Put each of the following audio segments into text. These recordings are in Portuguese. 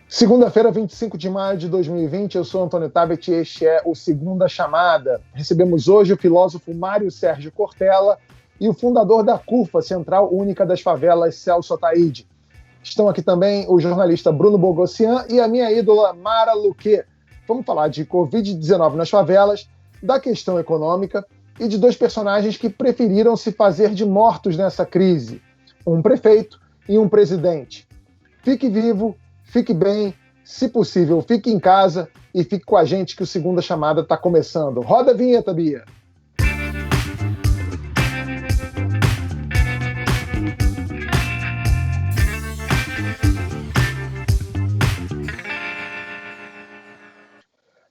Segunda-feira, 25 de maio de 2020, eu sou Antônio Tabet e este é o Segunda Chamada. Recebemos hoje o filósofo Mário Sérgio Cortella e o fundador da CUFA, Central Única das Favelas, Celso Ataíde. Estão aqui também o jornalista Bruno Bogossian e a minha ídola Mara Luque. Vamos falar de Covid-19 nas favelas, da questão econômica e de dois personagens que preferiram se fazer de mortos nessa crise. Um prefeito e um presidente. Fique vivo, fique bem, se possível, fique em casa e fique com a gente que o Segunda Chamada está começando. Roda a vinheta, Bia.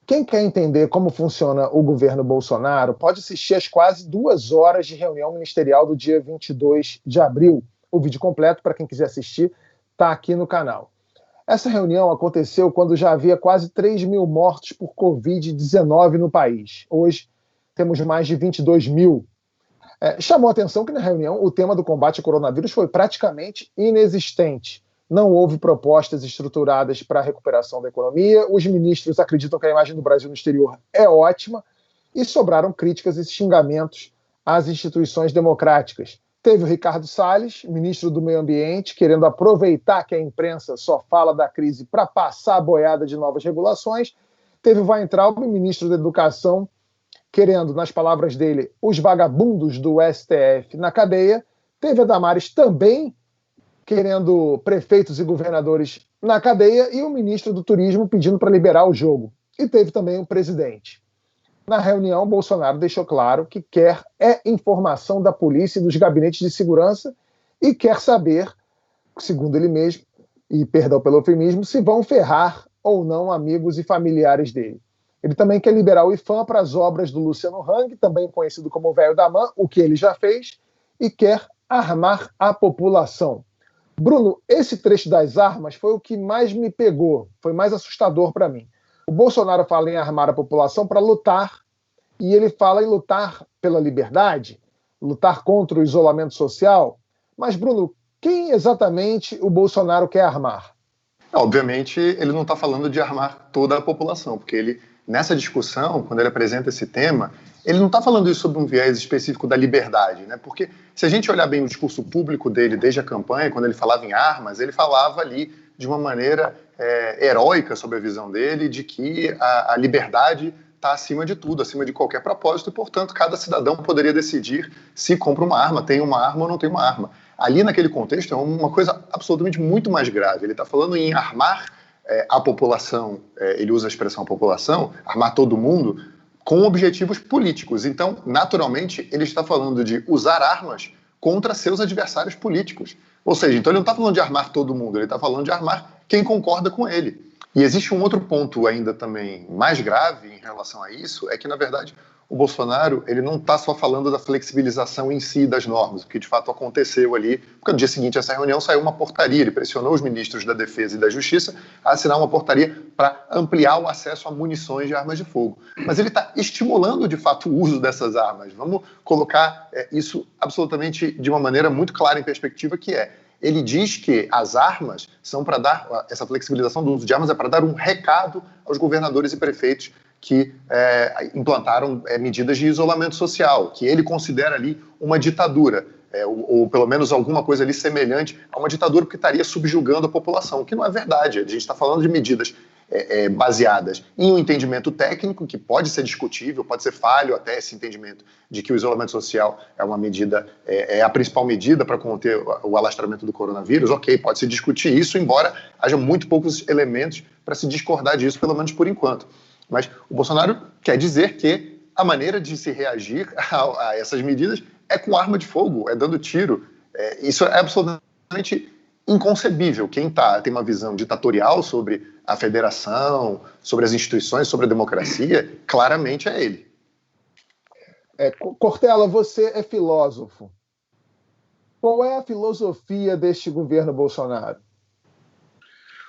Quem quer entender como funciona o governo Bolsonaro pode assistir às quase 2 horas de reunião ministerial do dia 22 de abril. O vídeo completo, para quem quiser assistir, está aqui no canal. Essa reunião aconteceu quando já havia quase 3 mil mortos por Covid-19 no país. Hoje temos mais de 22 mil. Chamou a atenção que na reunião o tema do combate ao coronavírus foi praticamente inexistente. Não houve propostas estruturadas para a recuperação da economia, os ministros acreditam que a imagem do Brasil no exterior é ótima e sobraram críticas e xingamentos às instituições democráticas. Teve o Ricardo Salles, ministro do Meio Ambiente, querendo aproveitar que a imprensa só fala da crise para passar a boiada de novas regulações. Teve o Weintraub, ministro da Educação, querendo, nas palavras dele, os vagabundos do STF na cadeia. Teve a Damares também querendo prefeitos e governadores na cadeia, e o ministro do Turismo pedindo para liberar o jogo. E teve também o presidente. Na reunião, Bolsonaro deixou claro que quer informação da polícia e dos gabinetes de segurança e quer saber, segundo ele mesmo, e perdão pelo eufemismo, se vão ferrar ou não amigos e familiares dele. Ele também quer liberar o IPHAN para as obras do Luciano Hang, também conhecido como Velho da Man, o que ele já fez, e quer armar a população. Bruno, esse trecho das armas foi o que mais me pegou, foi mais assustador para mim. O Bolsonaro fala em armar a população para lutar, e ele fala em lutar pela liberdade, lutar contra o isolamento social. Mas, Bruno, quem exatamente o Bolsonaro quer armar? Obviamente, ele não está falando de armar toda a população, porque ele, nessa discussão, quando ele apresenta esse tema, ele não está falando isso sob um viés específico da liberdade, né? Porque se a gente olhar bem o discurso público dele desde a campanha, quando ele falava em armas, ele falava ali de uma maneira heróica sobre a visão dele, de que a liberdade está acima de tudo, acima de qualquer propósito, e, portanto, cada cidadão poderia decidir se compra uma arma, tem uma arma ou não tem uma arma. Ali, naquele contexto, é uma coisa absolutamente muito mais grave. Ele está falando em armar a população, ele usa a expressão população, armar todo mundo, com objetivos políticos. Então, naturalmente, ele está falando de usar armas contra seus adversários políticos. Ou seja, então ele não está falando de armar todo mundo, ele está falando de armar quem concorda com ele. E existe um outro ponto ainda também mais grave em relação a isso, é que, na verdade, o Bolsonaro ele não está só falando da flexibilização em si das normas, o que de fato aconteceu ali, porque no dia seguinte a essa reunião saiu uma portaria, ele pressionou os ministros da Defesa e da Justiça a assinar uma portaria para ampliar o acesso a munições de armas de fogo. Mas ele está estimulando de fato o uso dessas armas. Vamos colocar isso absolutamente de uma maneira muito clara em perspectiva, que ele diz que as armas são para dar, essa flexibilização do uso de armas é para dar um recado aos governadores e prefeitos que implantaram medidas de isolamento social, que ele considera ali uma ditadura, ou pelo menos alguma coisa ali semelhante a uma ditadura, porque estaria subjugando a população, o que não é verdade. A gente está falando de medidas baseadas em um entendimento técnico, que pode ser discutível, pode ser falho até esse entendimento de que o isolamento social é uma medida, é a principal medida para conter o alastramento do coronavírus. Ok, pode se discutir isso, embora haja muito poucos elementos para se discordar disso, pelo menos por enquanto. Mas o Bolsonaro quer dizer que a maneira de se reagir a essas medidas é com arma de fogo, é dando tiro. Isso é absolutamente inconcebível. Quem tem uma visão ditatorial sobre a federação, sobre as instituições, sobre a democracia, claramente é ele. Cortella, você é filósofo. Qual é a filosofia deste governo Bolsonaro?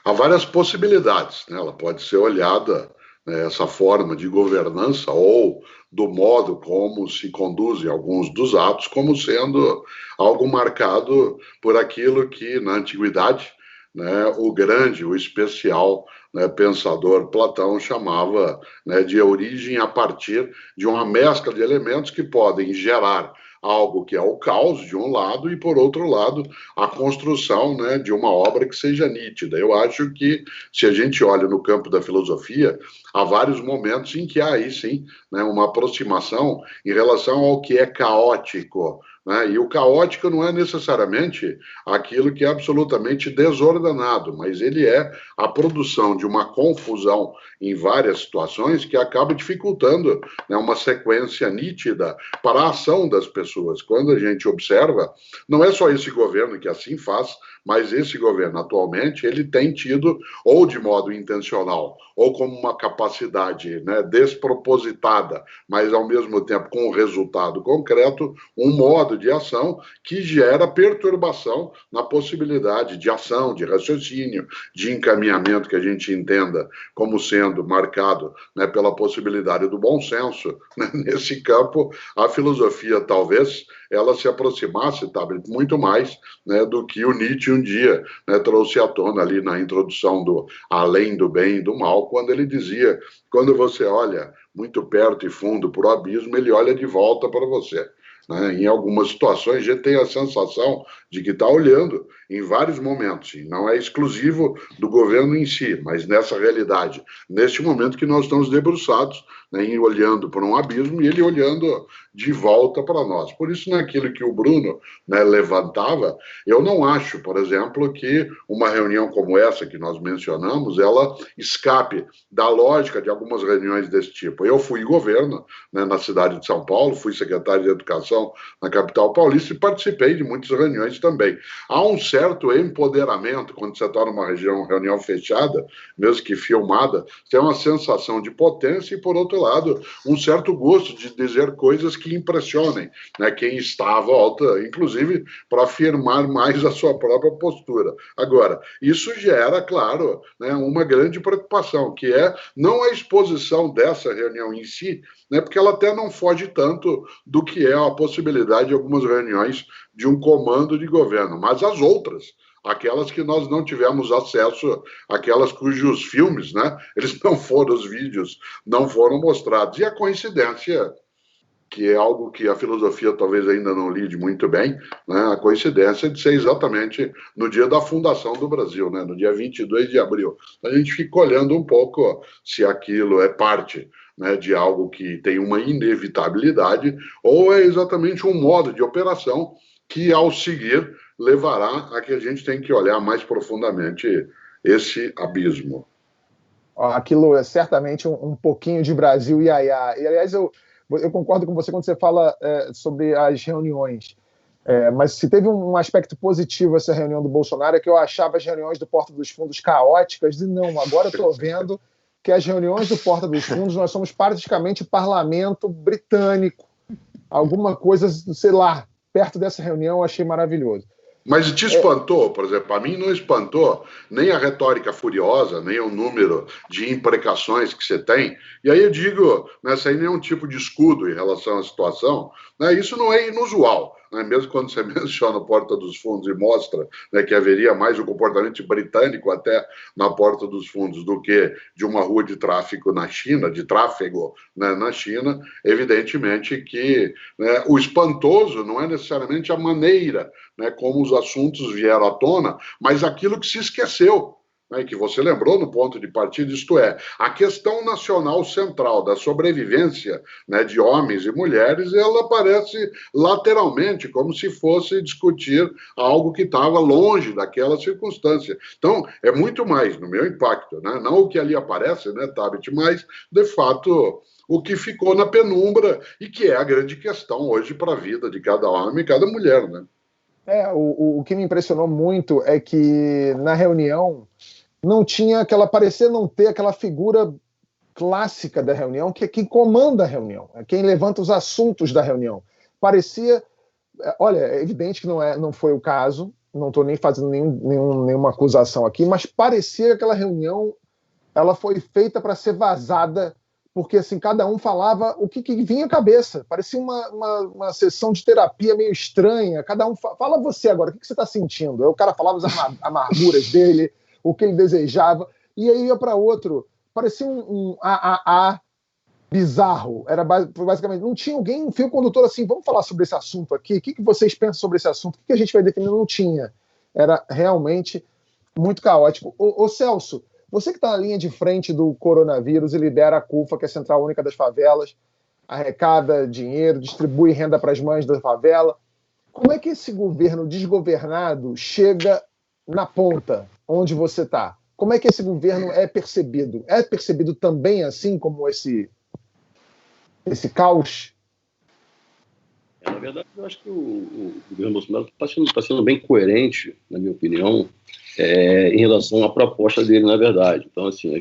Há várias possibilidades, né? Ela pode ser olhada, essa forma de governança ou do modo como se conduzem alguns dos atos como sendo algo marcado por aquilo que na antiguidade né, o grande, o especial, né, pensador Platão chamava, né, de origem a partir de uma mescla de elementos que podem gerar algo que é o caos, de um lado, e, por outro lado, a construção, né, de uma obra que seja nítida. Eu acho que, se a gente olha no campo da filosofia, há vários momentos em que há aí, sim, né, uma aproximação em relação ao que é caótico, né? E o caótico não é necessariamente aquilo que é absolutamente desordenado, mas ele é a produção de uma confusão em várias situações que acaba dificultando, né, uma sequência nítida para a ação das pessoas. Quando a gente observa, não é só esse governo que assim faz, mas esse governo atualmente ele tem tido, ou de modo intencional, ou como uma capacidade, né, despropositada, mas ao mesmo tempo com um resultado concreto, um modo de ação que gera perturbação na possibilidade de ação, de raciocínio, de encaminhamento que a gente entenda como sendo marcado, né, pela possibilidade do bom senso. Né? Nesse campo, a filosofia talvez ela se aproximasse, muito mais, né, do que o Nietzsche um dia, né, trouxe à tona ali na introdução do Além do Bem e do Mal, quando ele dizia, quando você olha muito perto e fundo para o abismo, ele olha de volta para você. Né? Em algumas situações, a gente tem a sensação de que está olhando em vários momentos, e não é exclusivo do governo em si, mas nessa realidade, neste momento que nós estamos debruçados, né, olhando para um abismo e ele olhando de volta para nós. Por isso, naquilo que o Bruno, né, levantava, eu não acho, por exemplo, que uma reunião como essa que nós mencionamos, ela escape da lógica de algumas reuniões desse tipo. Eu fui governo, né, na cidade de São Paulo, fui secretário de Educação na capital paulista e participei de muitas reuniões também. Há um certo empoderamento quando você está numa reunião fechada, mesmo que filmada, tem uma sensação de potência e, por outro lado, um certo gosto de dizer coisas que impressionem, né, quem está à volta, inclusive para afirmar mais a sua própria postura. Agora, isso gera, claro, né, uma grande preocupação, que é não a exposição dessa reunião em si, né, porque ela até não foge tanto do que é a possibilidade de algumas reuniões de um comando de governo, mas as outras, aquelas que nós não tivemos acesso, aquelas cujos filmes, né, eles não foram, os vídeos não foram mostrados. E a coincidência, que é algo que a filosofia talvez ainda não lide muito bem, né, a coincidência de ser exatamente no dia da fundação do Brasil, né, no dia 22 de abril. A gente fica olhando um pouco se aquilo é parte, né, de algo que tem uma inevitabilidade ou é exatamente um modo de operação que, ao seguir, levará a que a gente tem que olhar mais profundamente esse abismo. Aquilo é certamente um pouquinho de Brasil iaiá. E, aliás, eu concordo com você quando você fala sobre as reuniões. Mas se teve um aspecto positivo essa reunião do Bolsonaro, é que eu achava as reuniões do Porta dos Fundos caóticas, e não, agora eu estou vendo que as reuniões do Porta dos Fundos, nós somos praticamente parlamento britânico. Alguma coisa, sei lá, perto dessa reunião eu achei maravilhoso. Mas te espantou, por exemplo, a mim não espantou nem a retórica furiosa, nem o número de imprecações que você tem. E aí eu digo, né, sem nenhum tipo de escudo em relação à situação, né, isso não é inusual. Né, mesmo quando você menciona a Porta dos Fundos e mostra, né, que haveria mais um comportamento britânico até na Porta dos Fundos do que de uma rua de tráfego na China, de tráfego, né, na China, evidentemente que, né, o espantoso não é necessariamente a maneira, né, como os assuntos vieram à tona, mas aquilo que se esqueceu, né, que você lembrou no ponto de partida, isto é, a questão nacional central da sobrevivência, né, de homens e mulheres, ela aparece lateralmente, como se fosse discutir algo que estava longe daquela circunstância. Então, é muito mais, no meu impacto, né, não o que ali aparece, né, Tabet, mas, de fato, o que ficou na penumbra e que é a grande questão hoje para a vida de cada homem e cada mulher, né? O que me impressionou muito é que na reunião não tinha aquela, parecia não ter aquela figura clássica da reunião, que é quem comanda a reunião, é quem levanta os assuntos da reunião. Parecia, olha, é evidente que não foi o caso, não estou nem fazendo nenhuma acusação aqui, mas parecia que aquela reunião ela foi feita para ser vazada porque assim, cada um falava o que vinha à cabeça. Parecia uma sessão de terapia meio estranha. Cada um fala você agora, o que você está sentindo? Aí o cara falava as amarguras dele, o que ele desejava, e aí ia para outro. Parecia um AAA bizarro. Era basicamente, não tinha alguém, um fio condutor assim, vamos falar sobre esse assunto aqui, o que vocês pensam sobre esse assunto, o que a gente vai definir? Não tinha. Era realmente muito caótico. Ô Celso, você que está na linha de frente do coronavírus e lidera a CUFA, que é a Central Única das Favelas, arrecada dinheiro, distribui renda para as mães da favela, como é que esse governo desgovernado chega na ponta, onde você está? Como é que esse governo é percebido? É percebido também assim como esse caos? Na verdade, eu acho que o governo Bolsonaro está sendo bem coerente, na minha opinião, em relação à proposta dele, na verdade. Então, assim, a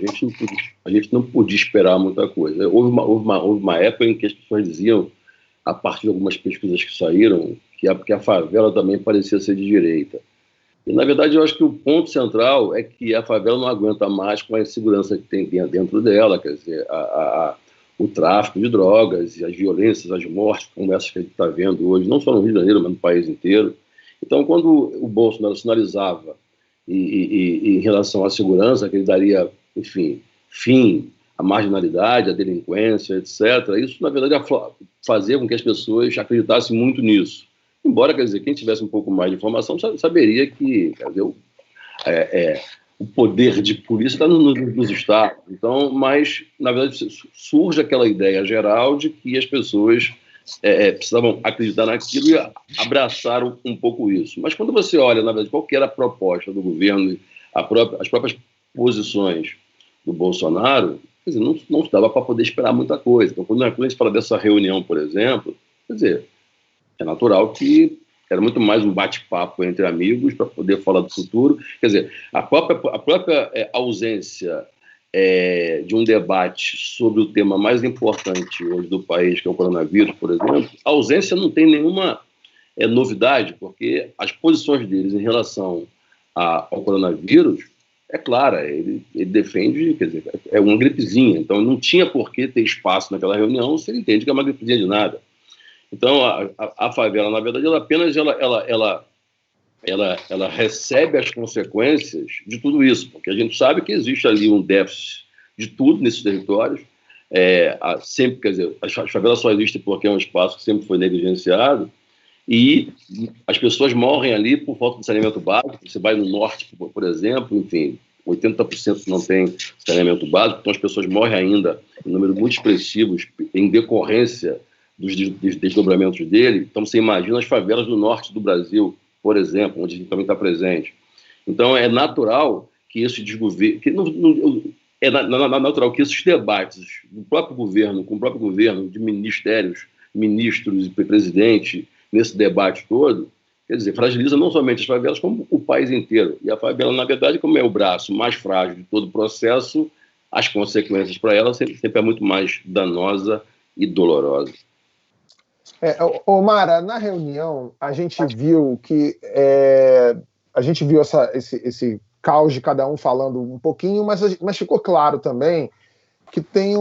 gente não podia esperar muita coisa. Houve uma época em que as pessoas diziam, a partir de algumas pesquisas que saíram, que a favela também parecia ser de direita. E, na verdade, eu acho que o ponto central é que a favela não aguenta mais com a insegurança que tem dentro dela, quer dizer, o tráfico de drogas, as violências, as mortes, como essas que a gente está vendo hoje, não só no Rio de Janeiro, mas no país inteiro. Então, quando o Bolsonaro sinalizava em relação à segurança, que ele daria, enfim, fim à marginalidade, à delinquência, etc., isso, na verdade, fazia com que as pessoas acreditassem muito nisso. Embora, quer dizer, quem tivesse um pouco mais de informação saberia que, quer dizer, o poder de polícia está nos estados. Então, mas, na verdade, surge aquela ideia geral de que as pessoas precisavam acreditar naquilo e abraçaram um pouco isso. Mas quando você olha, na verdade, qual que era a proposta do governo, as próprias posições do Bolsonaro, quer dizer, não dava para poder esperar muita coisa. Então, quando a gente fala dessa reunião, por exemplo, quer dizer, é natural que era muito mais um bate-papo entre amigos para poder falar do futuro. Quer dizer, a própria ausência de um debate sobre o tema mais importante hoje do país, que é o coronavírus, por exemplo, a ausência não tem nenhuma novidade, porque as posições deles em relação ao coronavírus é clara, ele defende, quer dizer, é uma gripezinha, então não tinha por que ter espaço naquela reunião se ele entende que é uma gripezinha de nada. Então, a favela, na verdade, ela apenas ela recebe as consequências de tudo isso, porque a gente sabe que existe ali um déficit de tudo nesses territórios. Sempre, quer dizer, as favelas só existem porque é um espaço que sempre foi negligenciado, e as pessoas morrem ali por falta de saneamento básico. Você vai no norte, por exemplo, enfim, 80% não tem saneamento básico, então as pessoas morrem ainda em números muito expressivos em decorrência dos desdobramentos dele. Então, você imagina as favelas do norte do Brasil, por exemplo, onde a gente também está presente. Então, é natural que esse desgoverno... É natural que esses debates do próprio governo, com o próprio governo, de ministérios, ministros e presidente, nesse debate todo, quer dizer, fragiliza não somente as favelas, como o país inteiro. E a favela, na verdade, como é o braço mais frágil de todo o processo, as consequências para ela sempre é muito mais danosa e dolorosa. Mara, na reunião a gente viu que esse caos de cada um falando um pouquinho, mas ficou claro também que tem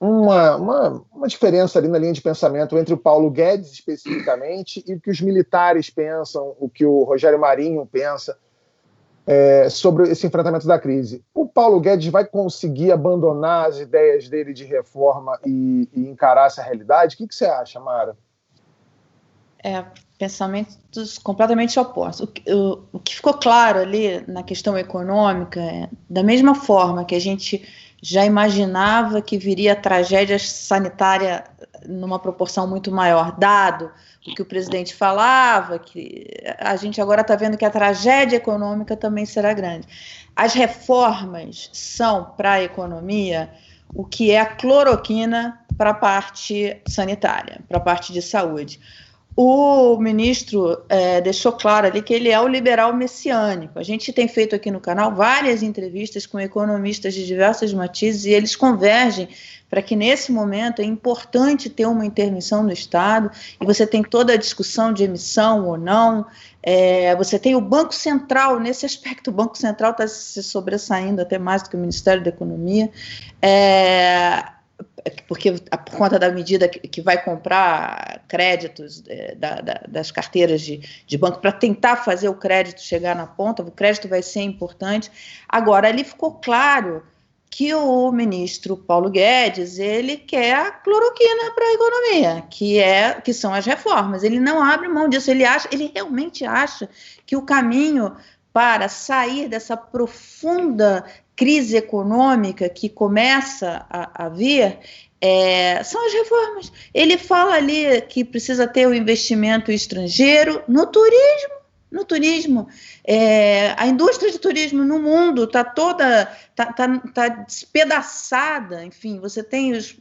uma diferença ali na linha de pensamento entre o Paulo Guedes especificamente e o que os militares pensam, o que o Rogério Marinho pensa sobre esse enfrentamento da crise. O Paulo Guedes vai conseguir abandonar as ideias dele de reforma e encarar essa realidade? O que você acha, Mara? Pensamentos completamente opostos. O que ficou claro ali na questão econômica da mesma forma que a gente já imaginava que viria a tragédia sanitária numa proporção muito maior, dado o que o presidente falava, que a gente agora está vendo que a tragédia econômica também será grande. As reformas são, para a economia, o que é a cloroquina para a parte sanitária, para a parte de saúde. O ministro deixou claro ali que ele é o liberal messiânico. A gente tem feito aqui no canal várias entrevistas com economistas de diversos matizes e eles convergem para que nesse momento é importante ter uma intervenção do Estado, e você tem toda a discussão de emissão ou não, você tem o Banco Central, nesse aspecto o Banco Central está se sobressaindo até mais do que o Ministério da Economia, porque por conta da medida que vai comprar créditos das carteiras de banco para tentar fazer o crédito chegar na ponta, o crédito vai ser importante. Agora, ali ficou claro que o ministro Paulo Guedes, ele quer a cloroquina para a economia, que são as reformas. Ele não abre mão disso, ele realmente acha que o caminho para sair dessa profunda crise econômica que começa a vir são as reformas. Ele fala ali que precisa ter o investimento estrangeiro no turismo. A indústria de turismo no mundo está toda despedaçada. Enfim, você tem os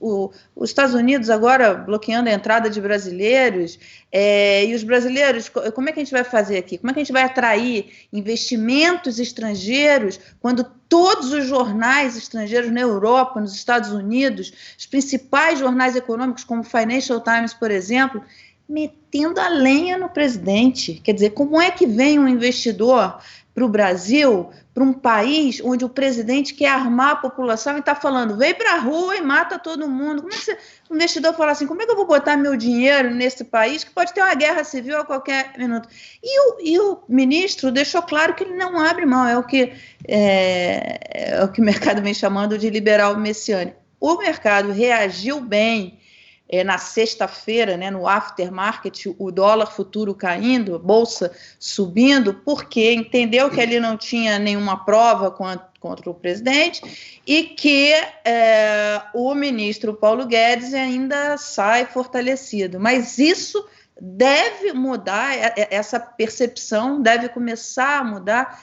Estados Unidos agora bloqueando a entrada de brasileiros, e os brasileiros, como é que a gente vai fazer aqui? Como é que a gente vai atrair investimentos estrangeiros quando todos os jornais estrangeiros na Europa, nos Estados Unidos, os principais jornais econômicos como o Financial Times, por exemplo, metendo a lenha no presidente? Quer dizer, como é que vem um investidor para o Brasil, para um país onde o presidente quer armar a população e está falando, vem para a rua e mata todo mundo? Como é que o investidor fala assim, como é que eu vou botar meu dinheiro nesse país que pode ter uma guerra civil a qualquer minuto? E o ministro deixou claro que ele não abre mão, é o que o mercado vem chamando de liberal messiânico. O mercado reagiu bem na sexta-feira, né, no aftermarket, o dólar futuro caindo, a bolsa subindo, porque entendeu que ali não tinha nenhuma prova contra o presidente e que o ministro Paulo Guedes ainda sai fortalecido. Mas isso deve mudar, essa percepção deve começar a mudar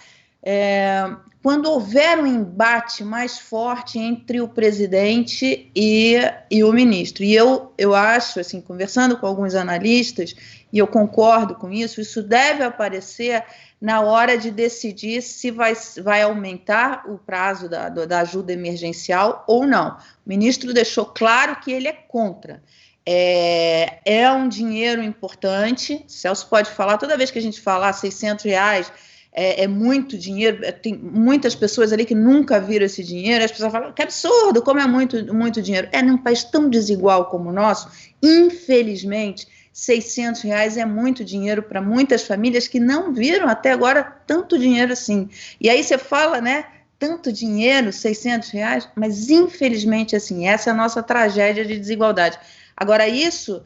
quando houver um embate mais forte entre o presidente e o ministro. E eu acho, assim, conversando com alguns analistas, e eu concordo com isso deve aparecer na hora de decidir se vai aumentar o prazo da ajuda emergencial ou não. O ministro deixou claro que ele é contra. É um dinheiro importante, Celso pode falar, toda vez que a gente falar R$600, é muito dinheiro, tem muitas pessoas ali que nunca viram esse dinheiro, as pessoas falam, que absurdo, como é muito dinheiro. Num país tão desigual como o nosso, infelizmente, R$600 é muito dinheiro para muitas famílias que não viram até agora tanto dinheiro assim. E aí você fala, né, tanto dinheiro, R$600, mas infelizmente, assim, essa é a nossa tragédia de desigualdade. Agora, isso...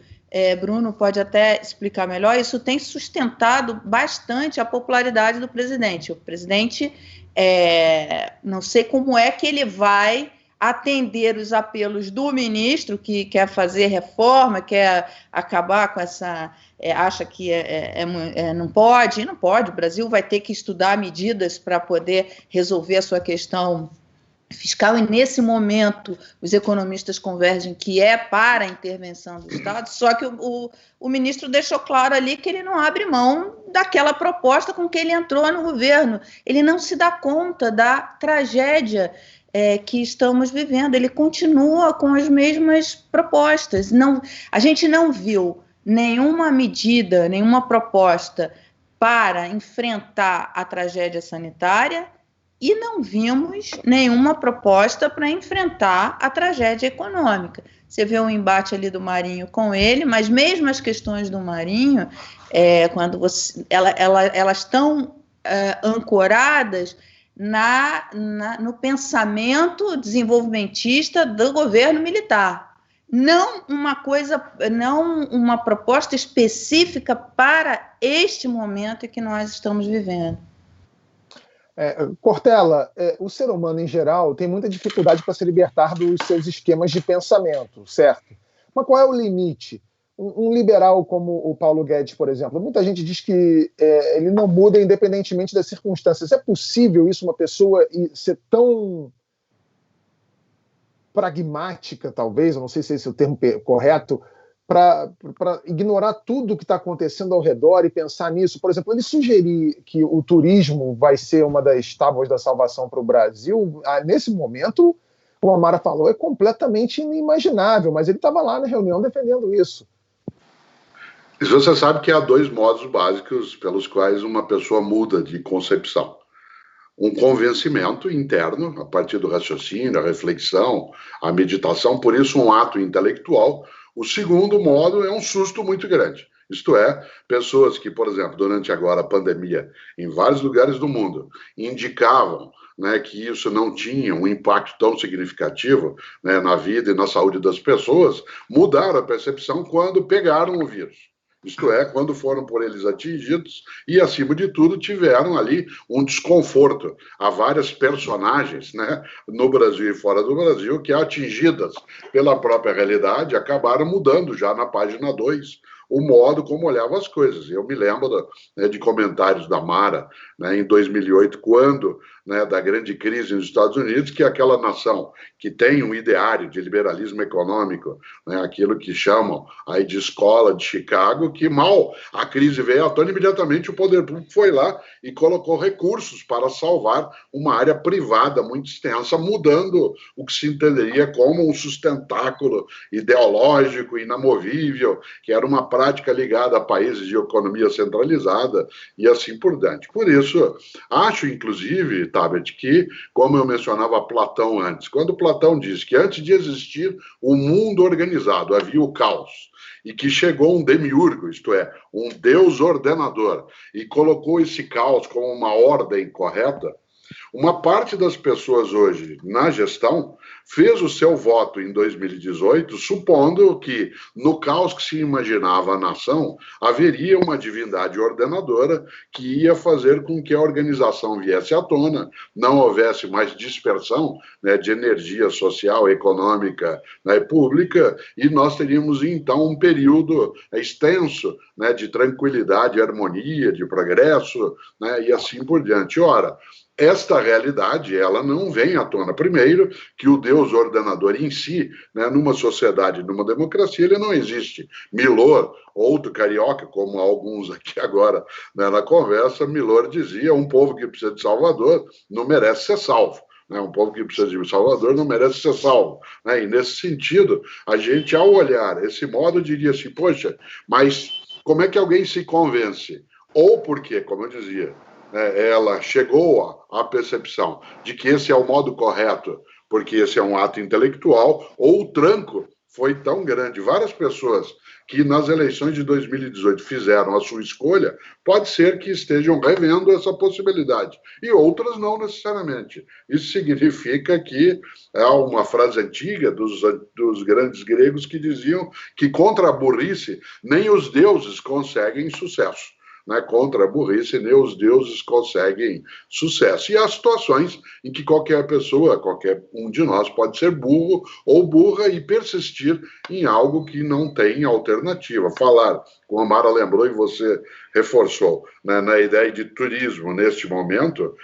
Bruno pode até explicar melhor, isso tem sustentado bastante a popularidade do presidente. O presidente, não sei como é que ele vai atender os apelos do ministro, que quer fazer reforma, quer acabar com essa... acha que não pode, o Brasil vai ter que estudar medidas para poder resolver a sua questão fiscal, e nesse momento os economistas convergem que é para a intervenção do Estado, só que o ministro deixou claro ali que ele não abre mão daquela proposta com que ele entrou no governo. Ele não se dá conta da tragédia que estamos vivendo, ele continua com as mesmas propostas. A gente não viu nenhuma medida, nenhuma proposta para enfrentar a tragédia sanitária, e não vimos nenhuma proposta para enfrentar a tragédia econômica. Você vê o embate ali do Marinho com ele, mas mesmo as questões do Marinho, elas estão ancoradas no pensamento desenvolvimentista do governo militar. Não uma proposta específica para este momento que nós estamos vivendo. Cortella, o ser humano em geral tem muita dificuldade para se libertar dos seus esquemas de pensamento, certo? Mas qual é o limite? Um liberal como o Paulo Guedes, por exemplo, muita gente diz que ele não muda independentemente das circunstâncias. É possível isso, uma pessoa ser tão pragmática, talvez, eu não sei se esse é o termo correto, para ignorar tudo o que está acontecendo ao redor e pensar nisso. Por exemplo, ele sugerir que o turismo vai ser uma das tábuas da salvação para o Brasil, nesse momento, como a Mara falou, é completamente inimaginável, mas ele estava lá na reunião defendendo isso. E você sabe que há dois modos básicos pelos quais uma pessoa muda de concepção. Um convencimento interno, a partir do raciocínio, a reflexão, a meditação, por isso um ato intelectual. O segundo modo é um susto muito grande. Isto é, pessoas que, por exemplo, durante agora a pandemia, em vários lugares do mundo, indicavam, né, que isso não tinha um impacto tão significativo, né, na vida e na saúde das pessoas, mudaram a percepção quando pegaram o vírus. Isto é, quando foram por eles atingidos e, acima de tudo, tiveram ali um desconforto. Há várias personagens, né, no Brasil e fora do Brasil, que, atingidas pela própria realidade, acabaram mudando já na página 2 o modo como olhava as coisas. Eu me lembro de comentários da Mara, né, em 2008, quando, né, da grande crise nos Estados Unidos, que aquela nação que tem um ideário de liberalismo econômico, né, aquilo que chamam aí de escola de Chicago, que mal a crise veio à tona, imediatamente o poder público foi lá e colocou recursos para salvar uma área privada muito extensa, mudando o que se entenderia como um sustentáculo ideológico, inamovível, que era uma prática ligada a países de economia centralizada e assim por diante. Por isso, acho, inclusive, Tabet, que, como eu mencionava Platão antes, quando Platão diz que antes de existir o mundo organizado havia o caos, e que chegou um demiurgo, isto é, um deus ordenador, e colocou esse caos como uma ordem correta, uma parte das pessoas hoje na gestão fez o seu voto em 2018 supondo que, no caos que se imaginava a nação, haveria uma divindade ordenadora que ia fazer com que a organização viesse à tona, não houvesse mais dispersão, né, de energia social, econômica, né, pública, e nós teríamos então um período extenso, né, de tranquilidade, harmonia, de progresso, né, e assim por diante. Ora, esta realidade, ela não vem à tona. Primeiro, que o Deus ordenador em si, né, numa sociedade, numa democracia, ele não existe. Milor, outro carioca, como alguns aqui agora, né, na conversa, Milor dizia, um povo que precisa de Salvador não merece ser salvo. Um povo que precisa de Salvador não merece ser salvo. E nesse sentido, a gente, ao olhar esse modo, diria assim, poxa, mas como é que alguém se convence? Ou porque, como eu dizia, ela chegou à percepção de que esse é o modo correto, porque esse é um ato intelectual, ou o tranco foi tão grande. Várias pessoas que nas eleições de 2018 fizeram a sua escolha, pode ser que estejam revendo essa possibilidade, e outras não necessariamente. Isso significa que há uma frase antiga dos grandes gregos que diziam que contra a burrice nem os deuses conseguem sucesso. Contra a burrice, nem os deuses conseguem sucesso. E há situações em que qualquer pessoa, qualquer um de nós, pode ser burro ou burra e persistir em algo que não tem alternativa. Falar, como a Mara lembrou e você reforçou, na ideia de turismo neste momento,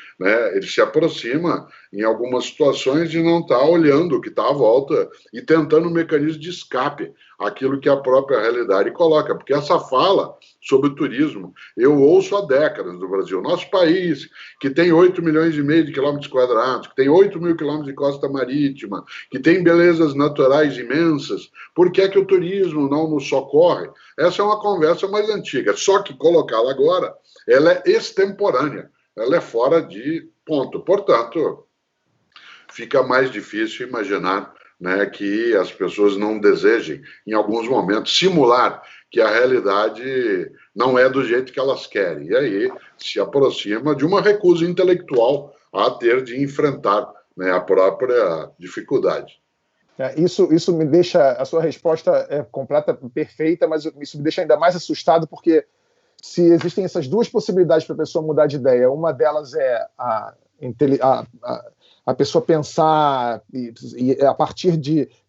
ele se aproxima em algumas situações de não estar olhando o que está à volta e tentando um mecanismo de escape àquilo que a própria realidade coloca. Porque essa fala sobre o turismo, eu ouço há décadas do Brasil. Nosso país, que tem 8 milhões e meio de quilômetros quadrados, que tem 8 mil quilômetros de costa marítima, que tem belezas naturais imensas, por que é que o turismo não nos socorre? Essa é uma conversa mais antiga, só que colocá-la agora, ela é extemporânea, ela é fora de ponto. Portanto, fica mais difícil imaginar, que as pessoas não desejem, em alguns momentos, simular que a realidade não é do jeito que elas querem. E aí se aproxima de uma recusa intelectual a ter de enfrentar, a própria dificuldade. Isso me deixa, a sua resposta é completa, perfeita, mas isso me deixa ainda mais assustado, porque se existem essas duas possibilidades para a pessoa mudar de ideia, uma delas é a pessoa pensar e a partir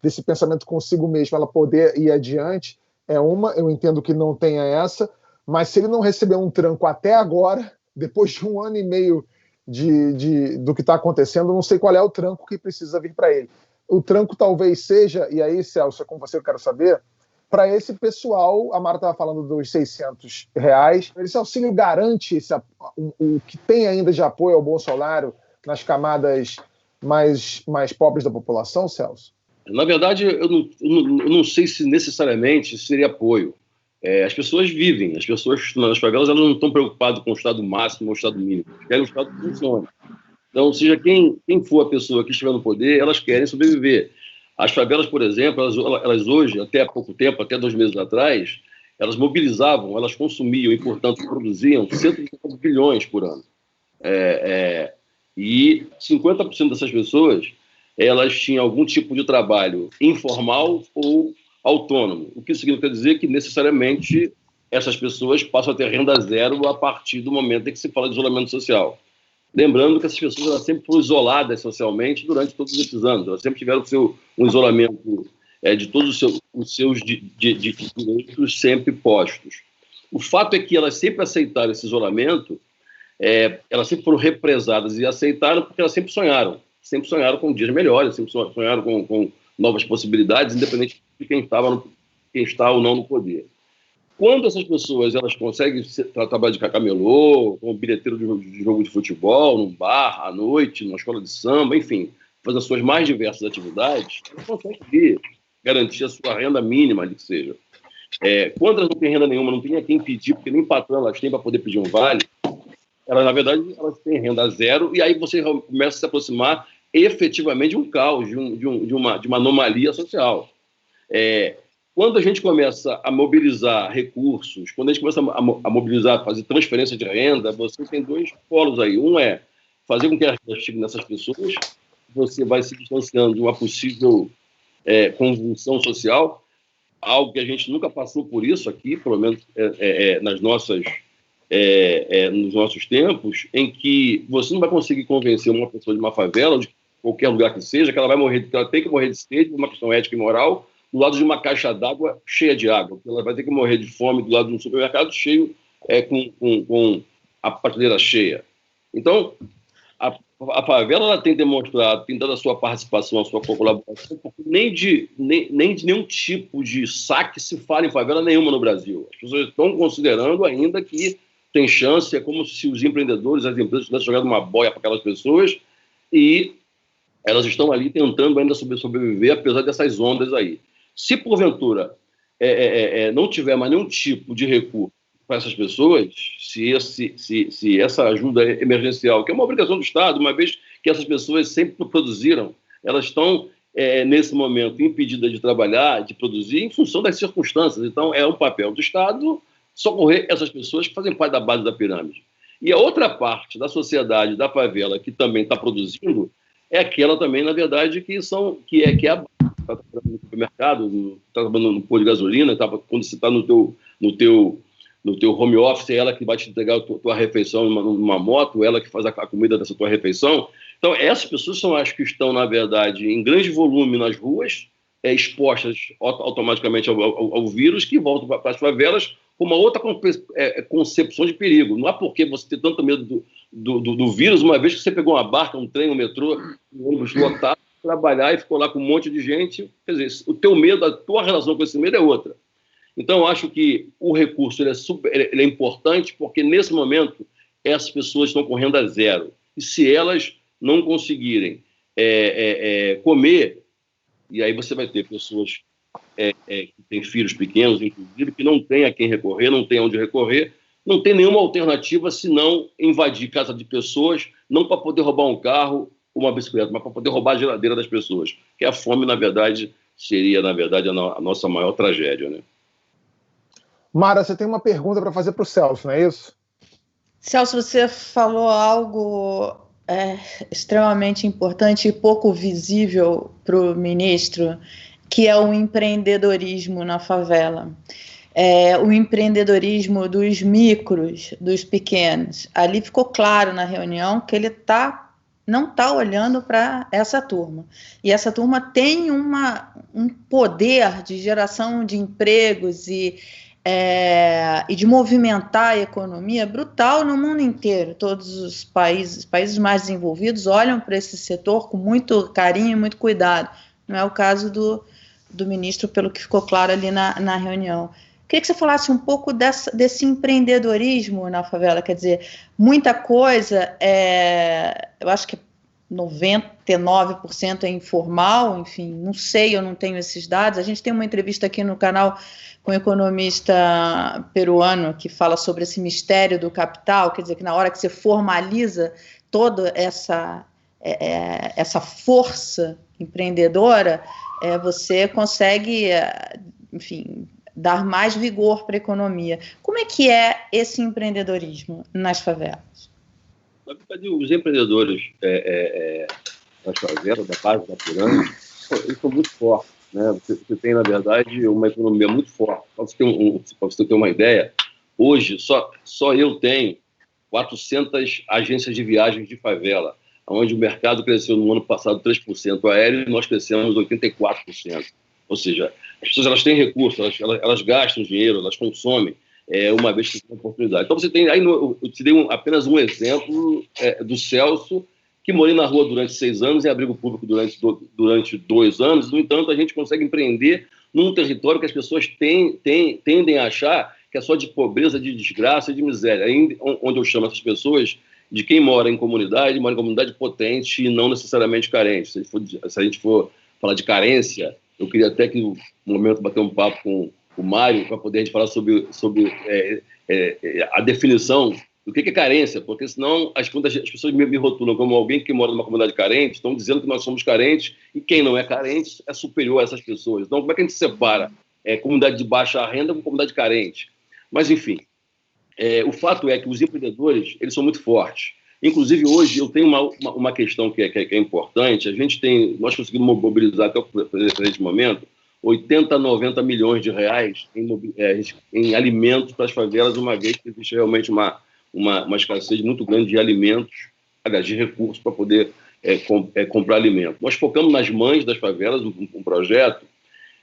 desse pensamento consigo mesmo ela poder ir adiante, eu entendo que não tenha essa, mas se ele não receber um tranco até agora, depois de 1 ano e meio do que está acontecendo, eu não sei qual é o tranco que precisa vir para ele. O tranco talvez seja, e aí, Celso, é com você que eu quero saber, para esse pessoal, a Mara estava falando dos R$600, esse auxílio garante o que tem ainda de apoio ao Bolsonaro nas camadas mais pobres da população, Celso? Na verdade, eu não sei se necessariamente seria apoio. As pessoas vivem, as pessoas nas favelas, elas não estão preocupadas com o estado máximo ou o estado mínimo, querem um estado que funcione. Então, seja quem for a pessoa que estiver no poder, elas querem sobreviver. As favelas, por exemplo, elas hoje, até há pouco tempo, até 2 meses atrás, elas mobilizavam, elas consumiam e, portanto, produziam 150 bilhões por ano. E 50% dessas pessoas, elas tinham algum tipo de trabalho informal ou autônomo, o que significa dizer que, necessariamente, essas pessoas passam a ter renda zero a partir do momento em que se fala de isolamento social. Lembrando que essas pessoas elas sempre foram isoladas socialmente durante todos esses anos, elas sempre tiveram um isolamento de todos os seus direitos sempre postos. O fato é que elas sempre aceitaram esse isolamento, elas sempre foram represadas e aceitaram porque elas sempre sonharam com dias melhores, sempre sonharam com novas possibilidades, independente de quem está ou não no poder. Quando essas pessoas elas conseguem trabalhar de camelô, como bilheteiro de jogo de futebol, num bar, à noite, numa escola de samba, enfim, fazer as suas mais diversas atividades, elas conseguem garantir a sua renda mínima, ali que seja. Quando elas não têm renda nenhuma, não tem a quem pedir, porque nem patrão elas têm para poder pedir um vale, elas, na verdade, elas têm renda zero, e aí você começa a se aproximar efetivamente de um caos, de uma anomalia social. Quando a gente começa a mobilizar recursos, quando a gente começa a mobilizar, fazer transferência de renda, você tem 2 polos aí. Um é fazer com que a renda chegue nessas pessoas, você vai se distanciando de uma possível convulsão social, algo que a gente nunca passou por isso aqui, pelo menos nos nossos tempos, em que você não vai conseguir convencer uma pessoa de uma favela, de qualquer lugar que seja, que ela tem que morrer de sede, por uma questão ética e moral, do lado de uma caixa d'água cheia de água. Ela vai ter que morrer de fome do lado de um supermercado cheio, com a prateleira cheia. Então, a favela ela tem demonstrado, tem dado a sua participação, a sua colaboração, porque nem de nenhum tipo de saque se fala em favela nenhuma no Brasil. As pessoas estão considerando ainda que tem chance, é como se os empreendedores, as empresas tivessem jogado uma boia para aquelas pessoas e elas estão ali tentando ainda sobreviver, apesar dessas ondas aí. Se, porventura, não tiver mais nenhum tipo de recurso para essas pessoas, se essa ajuda emergencial, que é uma obrigação do Estado, uma vez que essas pessoas sempre produziram, elas estão, nesse momento, impedidas de trabalhar, de produzir, em função das circunstâncias. Então, é um papel do Estado socorrer essas pessoas que fazem parte da base da pirâmide. E a outra parte da sociedade, da favela, que também está produzindo, é aquela também, na verdade, que é a base. Está trabalhando no supermercado, está trabalhando no posto de gasolina, quando você está no teu home office, é ela que vai te entregar a tua refeição numa moto, ela que faz a comida dessa tua refeição. Então, essas pessoas são as que estão, na verdade, em grande volume nas ruas, expostas automaticamente ao vírus, que voltam para as favelas com uma outra concepção de perigo. Não é porque você tem tanto medo do vírus, uma vez que você pegou uma barca, um trem, um metrô, um ônibus lotado, trabalhar e ficou lá com um monte de gente. Quer dizer, o teu medo, a tua relação com esse medo é outra. Então, eu acho que o recurso ele é importante porque, nesse momento, essas pessoas estão com renda zero. E se elas não conseguirem comer, e aí você vai ter pessoas que têm filhos pequenos, inclusive, que não têm a quem recorrer, não têm onde recorrer, não tem nenhuma alternativa senão invadir casa de pessoas, não para poder roubar um carro, uma bicicleta, mas para poder roubar a geladeira das pessoas. Que a fome, na verdade, seria, na verdade, a nossa maior tragédia, né? Mara, você tem uma pergunta para fazer para o Celso, não é isso? Celso, você falou algo extremamente importante e pouco visível para o ministro, que é o empreendedorismo na favela. O empreendedorismo dos micros, dos pequenos. Ali ficou claro na reunião que ele não está olhando para essa turma. E essa turma tem um poder de geração de empregos e de movimentar a economia brutal no mundo inteiro. Todos os países mais desenvolvidos olham para esse setor com muito carinho e muito cuidado. Não é o caso do do ministro, pelo que ficou claro ali na reunião. Queria que você falasse um pouco desse empreendedorismo na favela, quer dizer, muita coisa, eu acho que 99% é informal, enfim, não sei, eu não tenho esses dados. A gente tem uma entrevista aqui no canal com um economista peruano que fala sobre esse mistério do capital, quer dizer, que na hora que você formaliza toda essa força empreendedora, você consegue, enfim, dar mais vigor para a economia. Como é que é esse empreendedorismo nas favelas? Na verdade, os empreendedores das favelas, da base da pirâmide, eles são muito fortes, né? Você tem, na verdade, uma economia muito forte. Para você ter uma ideia, hoje só eu tenho 400 agências de viagens de favela, onde o mercado cresceu no ano passado 3% aéreo e nós crescemos 84%. Ou seja, as pessoas elas têm recursos, elas gastam dinheiro, elas consomem uma vez que tem oportunidade. Então você tem, aí eu te dei apenas um exemplo do Celso, que morei na rua durante 6 anos, em abrigo público durante 2 anos. No entanto, a gente consegue empreender num território que as pessoas tendem a achar que é só de pobreza, de desgraça e de miséria. Aí, onde eu chamo essas pessoas de quem mora em comunidade potente e não necessariamente carente. Se a gente for falar de carência, eu queria até que no momento bater um papo com o Mário para poder a gente falar sobre a definição do que é carência, porque senão as pessoas me rotulam como alguém que mora numa comunidade carente, estão dizendo que nós somos carentes e quem não é carente é superior a essas pessoas. Então, como é que a gente separa comunidade de baixa renda com comunidade carente? Mas, enfim, o fato é que os empreendedores eles são muito fortes. Inclusive, hoje, eu tenho uma questão que é importante. Nós conseguimos mobilizar até o presente momento 80 a 90 milhões de reais em alimentos para as favelas, uma vez que existe realmente uma escassez muito grande de alimentos, de recursos para poder comprar alimentos. Nós focamos nas mães das favelas, um projeto,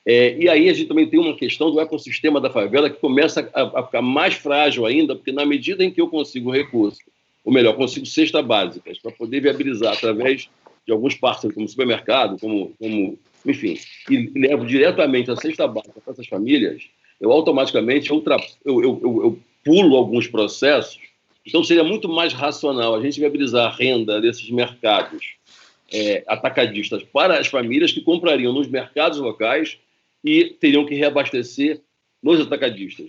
e aí a gente também tem uma questão do ecossistema da favela que começa a ficar mais frágil ainda, porque na medida em que eu consigo recursos, ou melhor, consigo cesta básica para poder viabilizar através de alguns parceiros, como supermercado, enfim, e levo diretamente a cesta básica para essas famílias, eu automaticamente eu pulo alguns processos. Então seria muito mais racional a gente viabilizar a renda desses mercados atacadistas para as famílias que comprariam nos mercados locais e teriam que reabastecer nos atacadistas.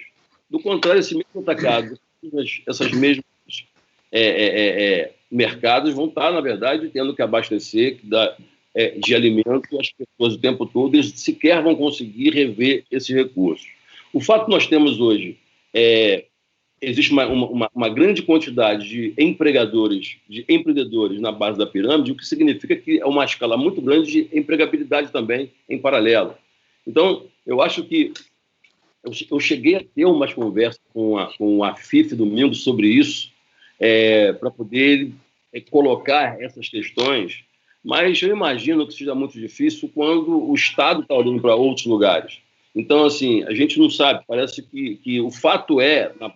Do contrário, esse mesmo atacado, essas mesmas mercados vão estar, na verdade, tendo que abastecer de alimentos as pessoas o tempo todo e sequer vão conseguir rever esses recursos. O fato que nós temos hoje existe uma grande quantidade de empreendedores na base da pirâmide, o que significa que é uma escala muito grande de empregabilidade também em paralelo. Então, eu acho que eu cheguei a ter umas conversas com a FIF domingo sobre isso, para poder colocar essas questões, mas eu imagino que seja muito difícil quando o Estado está olhando para outros lugares. Então, assim, a gente não sabe, parece que o fato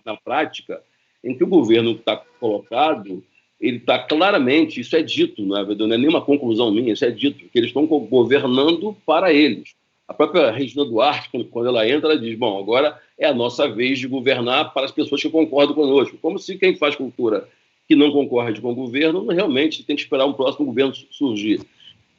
na prática, em que o governo está colocado, ele está claramente, isso é dito, não é nenhuma conclusão minha, isso é dito, que eles estão governando para eles. A própria Regina Duarte, quando ela entra, ela diz, bom, agora é a nossa vez de governar para as pessoas que concordam conosco. Como se quem faz cultura que não concorde com o governo, realmente tem que esperar um próximo governo surgir.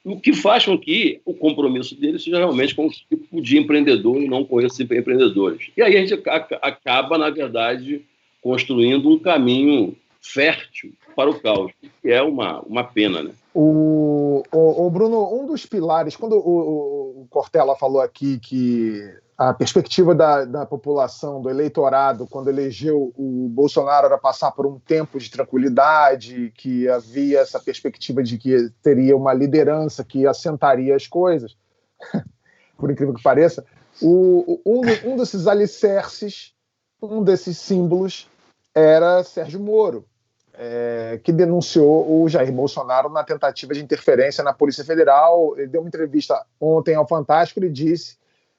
O que faz com que o compromisso deles seja realmente com o tipo de empreendedor e não com esses empreendedores. E aí a gente acaba, na verdade, construindo um caminho fértil para o caos, que é uma pena, né? O Bruno, um dos pilares, quando o Cortella falou aqui que a perspectiva da população, do eleitorado, quando elegeu o Bolsonaro, era passar por um tempo de tranquilidade, que havia essa perspectiva de que teria uma liderança que assentaria as coisas, por incrível que pareça, um desses alicerces, um desses símbolos era Sérgio Moro, que denunciou o Jair Bolsonaro na tentativa de interferência na Polícia Federal. Ele deu uma entrevista ontem ao Fantástico e disse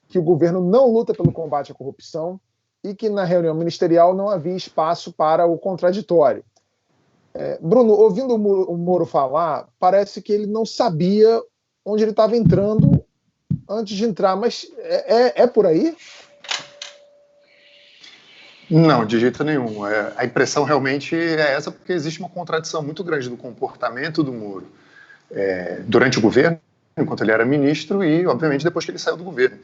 que o governo não luta pelo combate à corrupção e que na reunião ministerial não havia espaço para o contraditório. Bruno, ouvindo o Moro falar, parece que ele não sabia onde ele estava entrando antes de entrar, mas é por aí? Não, de jeito nenhum. A impressão realmente é essa, porque existe uma contradição muito grande do comportamento do Moro durante o governo, enquanto ele era ministro, e, obviamente, depois que ele saiu do governo.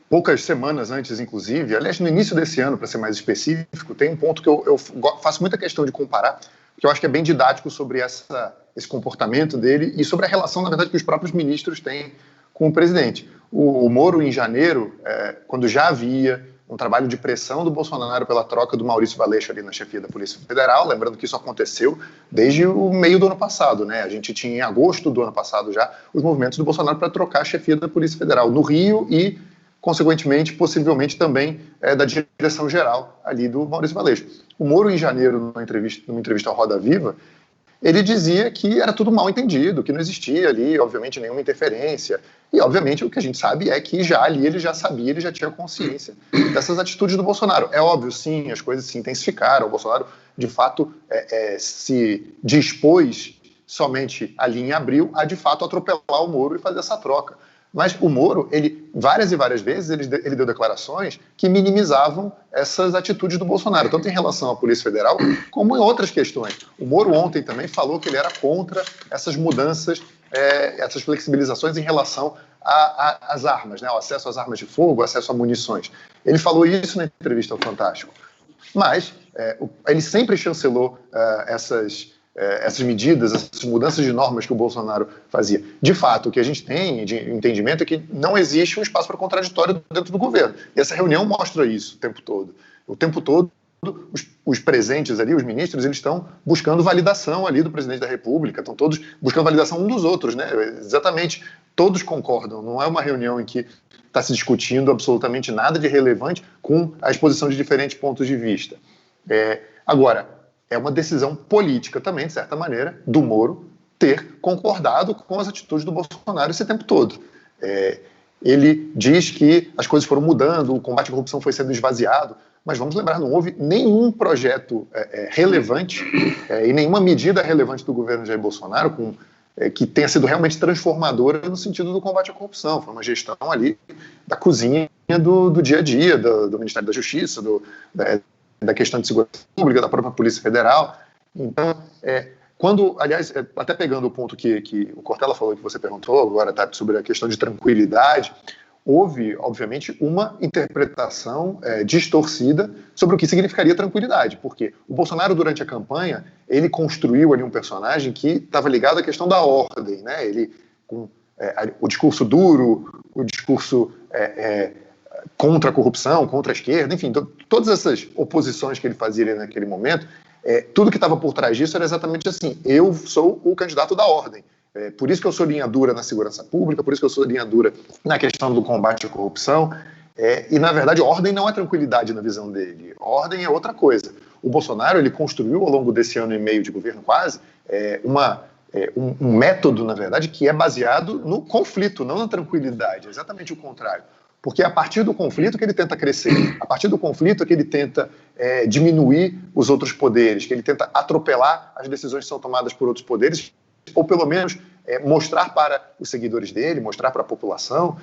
Poucas semanas antes, inclusive, aliás, no início desse ano, para ser mais específico, tem um ponto que eu faço muita questão de comparar, que eu acho que é bem didático sobre esse comportamento dele e sobre a relação, na verdade, que os próprios ministros têm com o presidente. O Moro, em janeiro, quando já havia um trabalho de pressão do Bolsonaro pela troca do Maurício Valeixo ali na chefia da Polícia Federal, lembrando que isso aconteceu desde o meio do ano passado, né? A gente tinha em agosto do ano passado já os movimentos do Bolsonaro para trocar a chefia da Polícia Federal no Rio e, consequentemente, possivelmente também da direção geral ali do Maurício Valeixo. O Moro, em janeiro, numa entrevista ao Roda Viva, ele dizia que era tudo mal entendido, que não existia ali, obviamente, nenhuma interferência. E, obviamente, o que a gente sabe é que já ali ele já sabia, ele já tinha consciência dessas atitudes do Bolsonaro. É óbvio, sim, as coisas se intensificaram. O Bolsonaro, de fato, se dispôs somente ali em abril a, de fato, atropelar o Moro e fazer essa troca. Mas o Moro, ele várias e várias vezes, ele deu declarações que minimizavam essas atitudes do Bolsonaro, tanto em relação à Polícia Federal, como em outras questões. O Moro ontem também falou que ele era contra essas mudanças, essas flexibilizações em relação às armas, né, o acesso às armas de fogo, o acesso a munições. Ele falou isso na entrevista ao Fantástico. Mas ele sempre chancelou essas medidas, essas mudanças de normas que o Bolsonaro fazia. De fato, o que a gente tem de entendimento é que não existe um espaço para contraditório dentro do governo. E essa reunião mostra isso o tempo todo. O tempo todo, os presentes ali, os ministros, eles estão buscando validação ali do presidente da República, estão todos buscando validação um dos outros, né? Exatamente, todos concordam. Não é uma reunião em que está se discutindo absolutamente nada de relevante com a exposição de diferentes pontos de vista. Agora, é uma decisão política também, de certa maneira, do Moro ter concordado com as atitudes do Bolsonaro esse tempo todo. Ele diz que as coisas foram mudando, o combate à corrupção foi sendo esvaziado, mas vamos lembrar, não houve nenhum projeto relevante e nenhuma medida relevante do governo Jair Bolsonaro que tenha sido realmente transformadora no sentido do combate à corrupção. Foi uma gestão ali da cozinha do dia a dia, do Ministério da Justiça, da questão de segurança pública, da própria Polícia Federal. Então, aliás, até pegando o ponto que o Cortella falou, que você perguntou agora, tá, sobre a questão de tranquilidade, houve, obviamente, uma interpretação distorcida sobre o que significaria tranquilidade, porque o Bolsonaro, durante a campanha, ele construiu ali um personagem que estava ligado à questão da ordem, né? Ele, com o discurso duro, o discurso contra a corrupção, contra a esquerda, enfim, todas essas oposições que ele fazia naquele momento, tudo que estava por trás disso era exatamente assim: eu sou o candidato da ordem, por isso que eu sou linha dura na segurança pública, por isso que eu sou linha dura na questão do combate à corrupção, e na verdade ordem não é tranquilidade na visão dele, ordem é outra coisa. O Bolsonaro, ele construiu ao longo desse ano e meio de governo quase, um método, na verdade, que é baseado no conflito, não na tranquilidade, é exatamente o contrário. Porque é a partir do conflito que ele tenta crescer, a partir do conflito que ele tenta diminuir os outros poderes, que ele tenta atropelar as decisões que são tomadas por outros poderes, ou pelo menos mostrar para os seguidores dele, mostrar para a população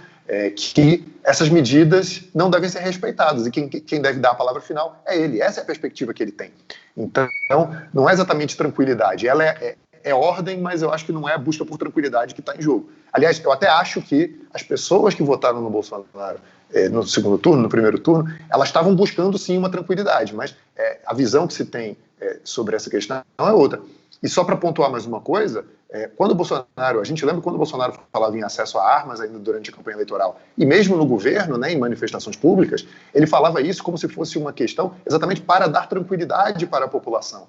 que essas medidas não devem ser respeitadas e quem deve dar a palavra final é ele. Essa é a perspectiva que ele tem. Então, não é exatamente tranquilidade, ela é ordem, mas eu acho que não é a busca por tranquilidade que está em jogo. Aliás, eu até acho que as pessoas que votaram no Bolsonaro no segundo turno, no primeiro turno, elas estavam buscando sim uma tranquilidade, mas a visão que se tem sobre essa questão é outra. E só para pontuar mais uma coisa, quando o Bolsonaro, a gente lembra quando o Bolsonaro falava em acesso a armas ainda durante a campanha eleitoral, e mesmo no governo, né, em manifestações públicas, ele falava isso como se fosse uma questão exatamente para dar tranquilidade para a população,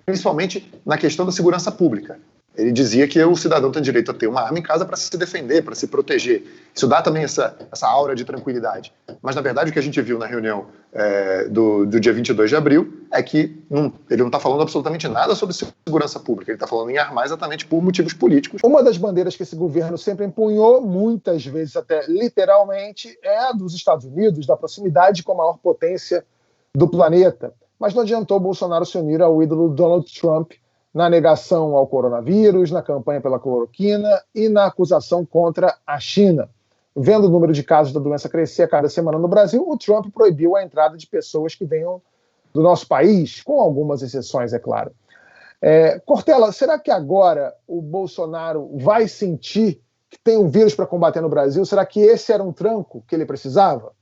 principalmente na questão da segurança pública. Ele dizia que o cidadão tem direito a ter uma arma em casa para se defender, para se proteger. Isso dá também essa aura de tranquilidade. Mas, na verdade, o que a gente viu na reunião do dia 22 de abril é que ele não está falando absolutamente nada sobre segurança pública. Ele está falando em armar exatamente por motivos políticos. Uma das bandeiras que esse governo sempre empunhou, muitas vezes até literalmente, é a dos Estados Unidos, da proximidade com a maior potência do planeta. Mas não adiantou Bolsonaro se unir ao ídolo Donald Trump na negação ao coronavírus, na campanha pela cloroquina e na acusação contra a China. Vendo o número de casos da doença crescer a cada semana no Brasil, o Trump proibiu a entrada de pessoas que venham do nosso país, com algumas exceções, é claro. Cortella, será que agora o Bolsonaro vai sentir que tem um vírus para combater no Brasil? Será que esse era um tranco que ele precisava?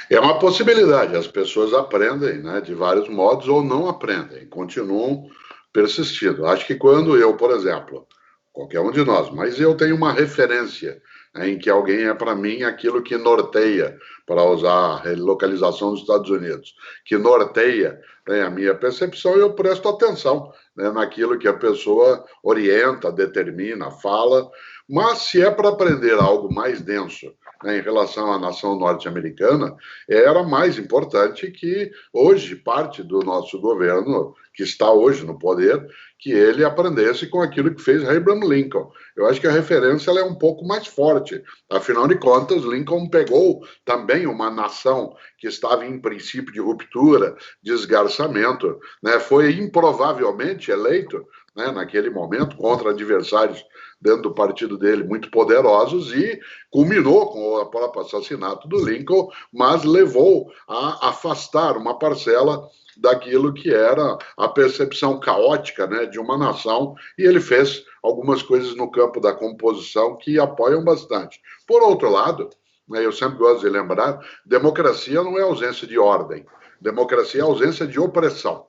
É uma possibilidade. As pessoas aprendem, né, de vários modos ou não aprendem, continuam persistindo. Acho que quando eu, por exemplo, qualquer um de nós, mas eu tenho uma referência, né, em que alguém é para mim aquilo que norteia, para usar a localização dos Estados Unidos, que norteia, né, a minha percepção, eu presto atenção, né, naquilo que a pessoa orienta, determina, fala. Mas se é para aprender algo mais denso, né, em relação à nação norte-americana, era mais importante que hoje parte do nosso governo, que está hoje no poder, que ele aprendesse com aquilo que fez Abraham Lincoln. Eu acho que a referência ela é um pouco mais forte. Afinal de contas, Lincoln pegou também uma nação que estava em princípio de ruptura, de esgarçamento, né, foi improvavelmente eleito, né, naquele momento, contra adversários dentro do partido dele muito poderosos, e culminou com o próprio assassinato do Lincoln, mas levou a afastar uma parcela daquilo que era a percepção caótica, né, de uma nação, e ele fez algumas coisas no campo da composição que apoiam bastante. Por outro lado, né, eu sempre gosto de lembrar, democracia não é ausência de ordem, democracia é ausência de opressão.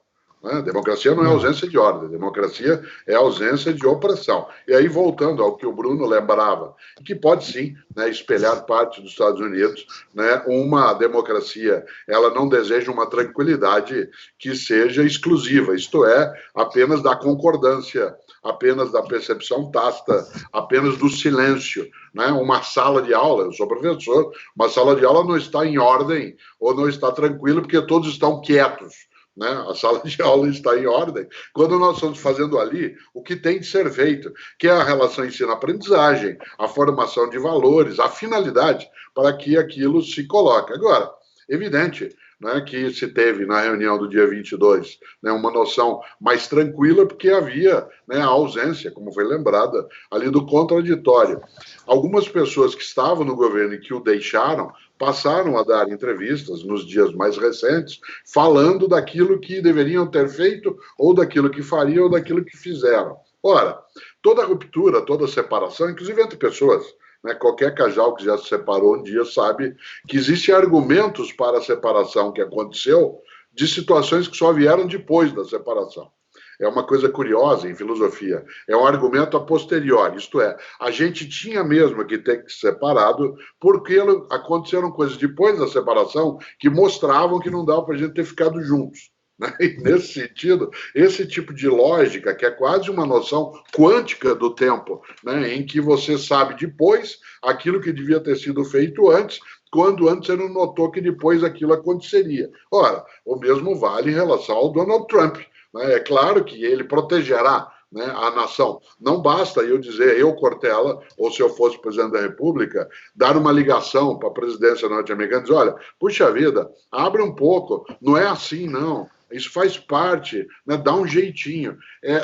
Democracia não é ausência de ordem, democracia é ausência de opressão. E aí, voltando ao que o Bruno lembrava, que pode sim, né, espelhar parte dos Estados Unidos, né, uma democracia, ela não deseja uma tranquilidade que seja exclusiva, isto é, apenas da concordância, apenas da percepção tácita, apenas do silêncio. Né? Uma sala de aula, eu sou professor, uma sala de aula não está em ordem ou não está tranquila porque todos estão quietos. Né? A sala de aula está em ordem quando nós estamos fazendo ali o que tem de ser feito, que é a relação ensino-aprendizagem, a formação de valores, a finalidade para que aquilo se coloque. Agora, evidente, né, que se teve na reunião do dia 22, né, uma noção mais tranquila, porque havia, né, a ausência, como foi lembrada, ali do contraditório. Algumas pessoas que estavam no governo e que o deixaram, passaram a dar entrevistas nos dias mais recentes, falando daquilo que deveriam ter feito, ou daquilo que fariam, ou daquilo que fizeram. Ora, toda ruptura, toda separação, inclusive entre pessoas, né, qualquer casal que já se separou um dia sabe que existem argumentos para a separação que aconteceu de situações que só vieram depois da separação. É uma coisa curiosa em filosofia, é um argumento a posteriori, isto é, a gente tinha mesmo que ter se separado porque aconteceram coisas depois da separação que mostravam que não dava para a gente ter ficado juntos. Né? E nesse sentido, esse tipo de lógica, que é quase uma noção quântica do tempo, né? Em que você sabe depois aquilo que devia ter sido feito antes, quando antes você não notou que depois aquilo aconteceria. Ora, o mesmo vale em relação ao Donald Trump. É claro que ele protegerá, né, a nação. Não basta eu dizer, eu, Cortella, ou se eu fosse presidente da República, dar uma ligação para a presidência norte-americana e dizer, olha, puxa vida, abre um pouco, não é assim, não. Isso faz parte, né, dá um jeitinho.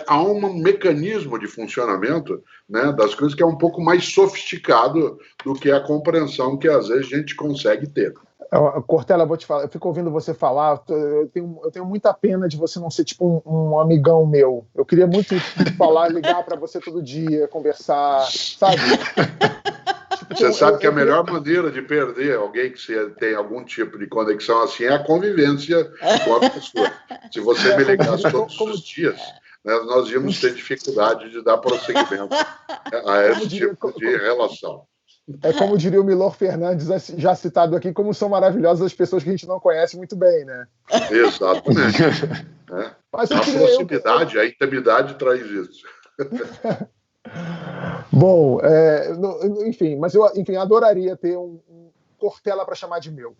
Há um mecanismo de funcionamento, né, das coisas que é um pouco mais sofisticado do que a compreensão que às vezes a gente consegue ter. Cortella, vou te falar, eu fico ouvindo você falar, eu tenho muita pena de você não ser tipo um amigão meu. Eu queria muito falar, ligar para você todo dia, conversar, sabe? Você sabe que a melhor maneira de perder alguém que tem algum tipo de conexão assim é a convivência com a pessoa. Se você me ligasse todos os dias, né, nós íamos ter dificuldade de dar prosseguimento a esse tipo de relação. É como diria o Milor Fernandes, já citado aqui, como são maravilhosas as pessoas que a gente não conhece muito bem, né? Exatamente. Mas a proximidade, a intimidade traz isso. Bom, enfim, mas eu adoraria ter um Cortella para chamar de meu.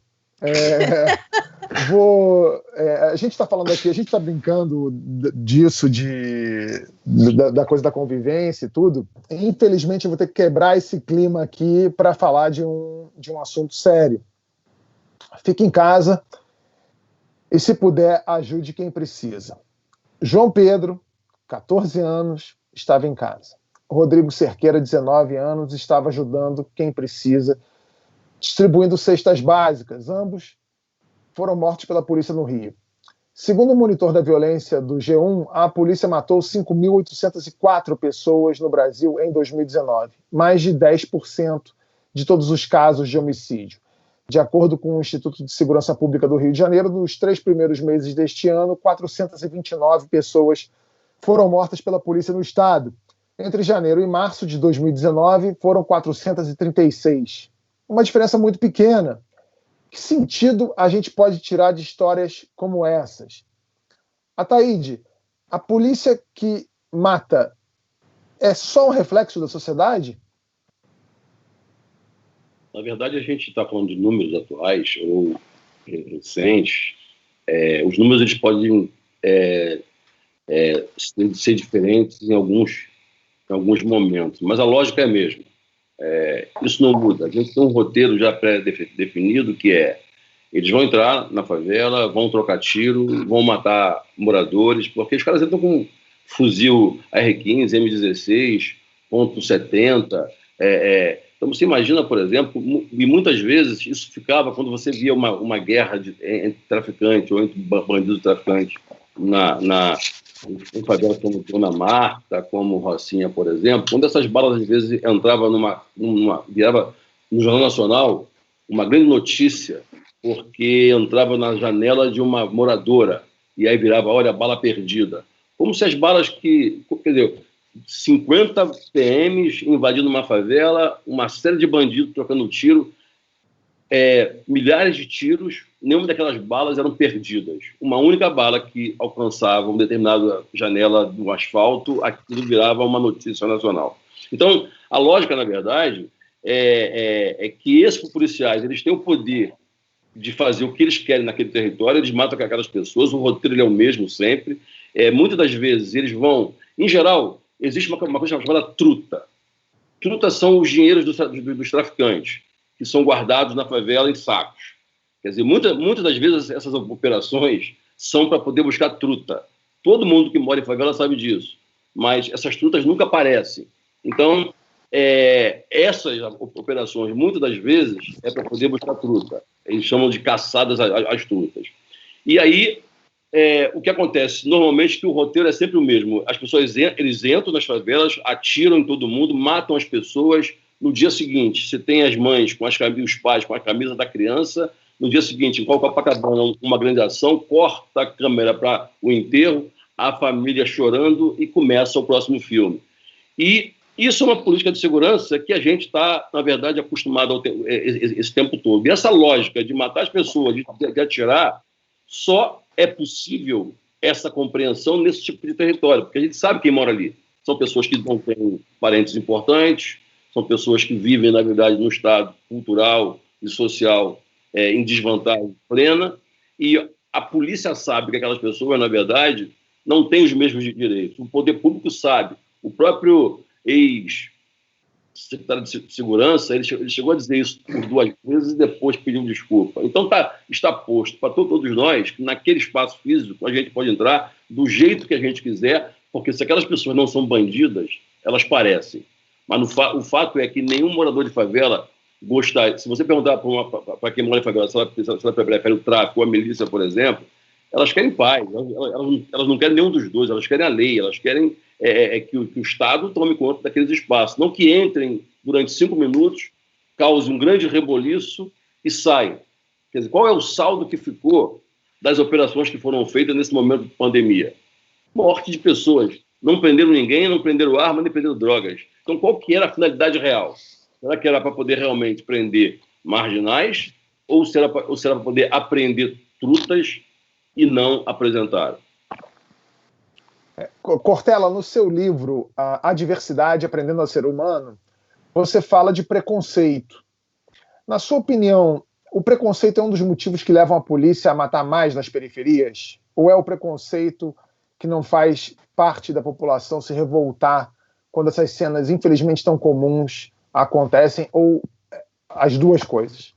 A gente está falando aqui, a gente está brincando disso, da coisa da convivência e tudo. Infelizmente, eu vou ter que quebrar esse clima aqui para falar de um assunto sério. Fique em casa e, se puder, ajude quem precisa. João Pedro, 14 anos, estava em casa. Rodrigo Cerqueira, 19 anos, estava ajudando quem precisa distribuindo cestas básicas. Ambos foram mortos pela polícia no Rio. Segundo o monitor da violência do G1, a polícia matou 5.804 pessoas no Brasil em 2019, mais de 10% de todos os casos de homicídio. De acordo com o Instituto de Segurança Pública do Rio de Janeiro, nos 3 primeiros meses deste ano, 429 pessoas foram mortas pela polícia no estado. Entre janeiro e março de 2019, foram 436. Uma diferença muito pequena. Que sentido a gente pode tirar de histórias como essas? Ataíde, a polícia que mata é só um reflexo da sociedade? Na verdade, a gente está falando de números atuais ou recentes. Os números eles podem ser diferentes em alguns momentos, mas a lógica é a mesma. Isso não muda. A gente tem um roteiro já pré-definido que eles vão entrar na favela, vão trocar tiro, vão matar moradores, porque os caras entram com fuzil R15, M16, .70. Então você imagina, por exemplo, e muitas vezes isso ficava quando você via uma guerra entre traficantes ou entre bandidos e traficantes em favelas como Dona Marta, como Rocinha, por exemplo, quando essas balas às vezes entravam virava no Jornal Nacional uma grande notícia, porque entrava na janela de uma moradora e aí virava, olha, bala perdida. Como se as balas quer dizer, 50 PMs invadindo uma favela, uma série de bandidos trocando tiro, milhares de tiros, nenhuma daquelas balas eram perdidas. Uma única bala que alcançava uma determinada janela do asfalto, aquilo virava uma notícia nacional. Então, a lógica, na verdade, é que esses policiais eles têm o poder de fazer o que eles querem naquele território, eles matam aquelas pessoas, o roteiro é o mesmo sempre. Muitas das vezes eles vão... Em geral, existe uma coisa chamada truta. Truta são os dinheiros dos traficantes, que são guardados na favela em sacos. Quer dizer, muitas das vezes essas operações são para poder buscar truta. Todo mundo que mora em favela sabe disso, mas essas trutas nunca aparecem. Então, essas operações, muitas das vezes, é para poder buscar truta. Eles chamam de caçadas às trutas. E aí, o que acontece? Normalmente, que o roteiro é sempre o mesmo. As pessoas eles entram nas favelas, atiram em todo mundo, matam as pessoas. No dia seguinte, você tem as mães, os pais com a camisa da criança. No dia seguinte, em Copacabana, uma grande ação, corta a câmera para o enterro, a família chorando e começa o próximo filme. E isso é uma política de segurança que a gente está, na verdade, acostumado esse tempo todo. E essa lógica de matar as pessoas, de atirar, só é possível essa compreensão nesse tipo de território, porque a gente sabe quem mora ali. São pessoas que não têm parentes importantes, são pessoas que vivem, na verdade, num estado cultural e social em desvantagem plena, e a polícia sabe que aquelas pessoas, na verdade, não têm os mesmos direitos. O poder público sabe. O próprio ex-secretário de Segurança, ele chegou a dizer isso por 2 vezes e depois pediu desculpa. Então está posto para todos nós que naquele espaço físico a gente pode entrar do jeito que a gente quiser, porque se aquelas pessoas não são bandidas, elas parecem. Mas o fato é que nenhum morador de favela gosta. Se você perguntar para quem mora em favela se ela prefere o tráfico ou a milícia, por exemplo, elas querem paz, elas não querem nenhum dos dois, elas querem a lei, elas querem que o Estado tome conta daqueles espaços, não que entrem durante 5 minutos, causem um grande reboliço e saiam. Quer dizer, qual é o saldo que ficou das operações que foram feitas nesse momento de pandemia? Morte de pessoas. Não prenderam ninguém, não prenderam arma, nem prenderam drogas. Então, qual que era a finalidade real? Será que era para poder realmente prender marginais ou será para poder apreender trutas e não apresentar? Cortella, no seu livro A Diversidade, Aprendendo a Ser Humano, você fala de preconceito. Na sua opinião, o preconceito é um dos motivos que levam a polícia a matar mais nas periferias? Ou é o preconceito que não faz parte da população se revoltar quando essas cenas, infelizmente, tão comuns acontecem, ou as duas coisas?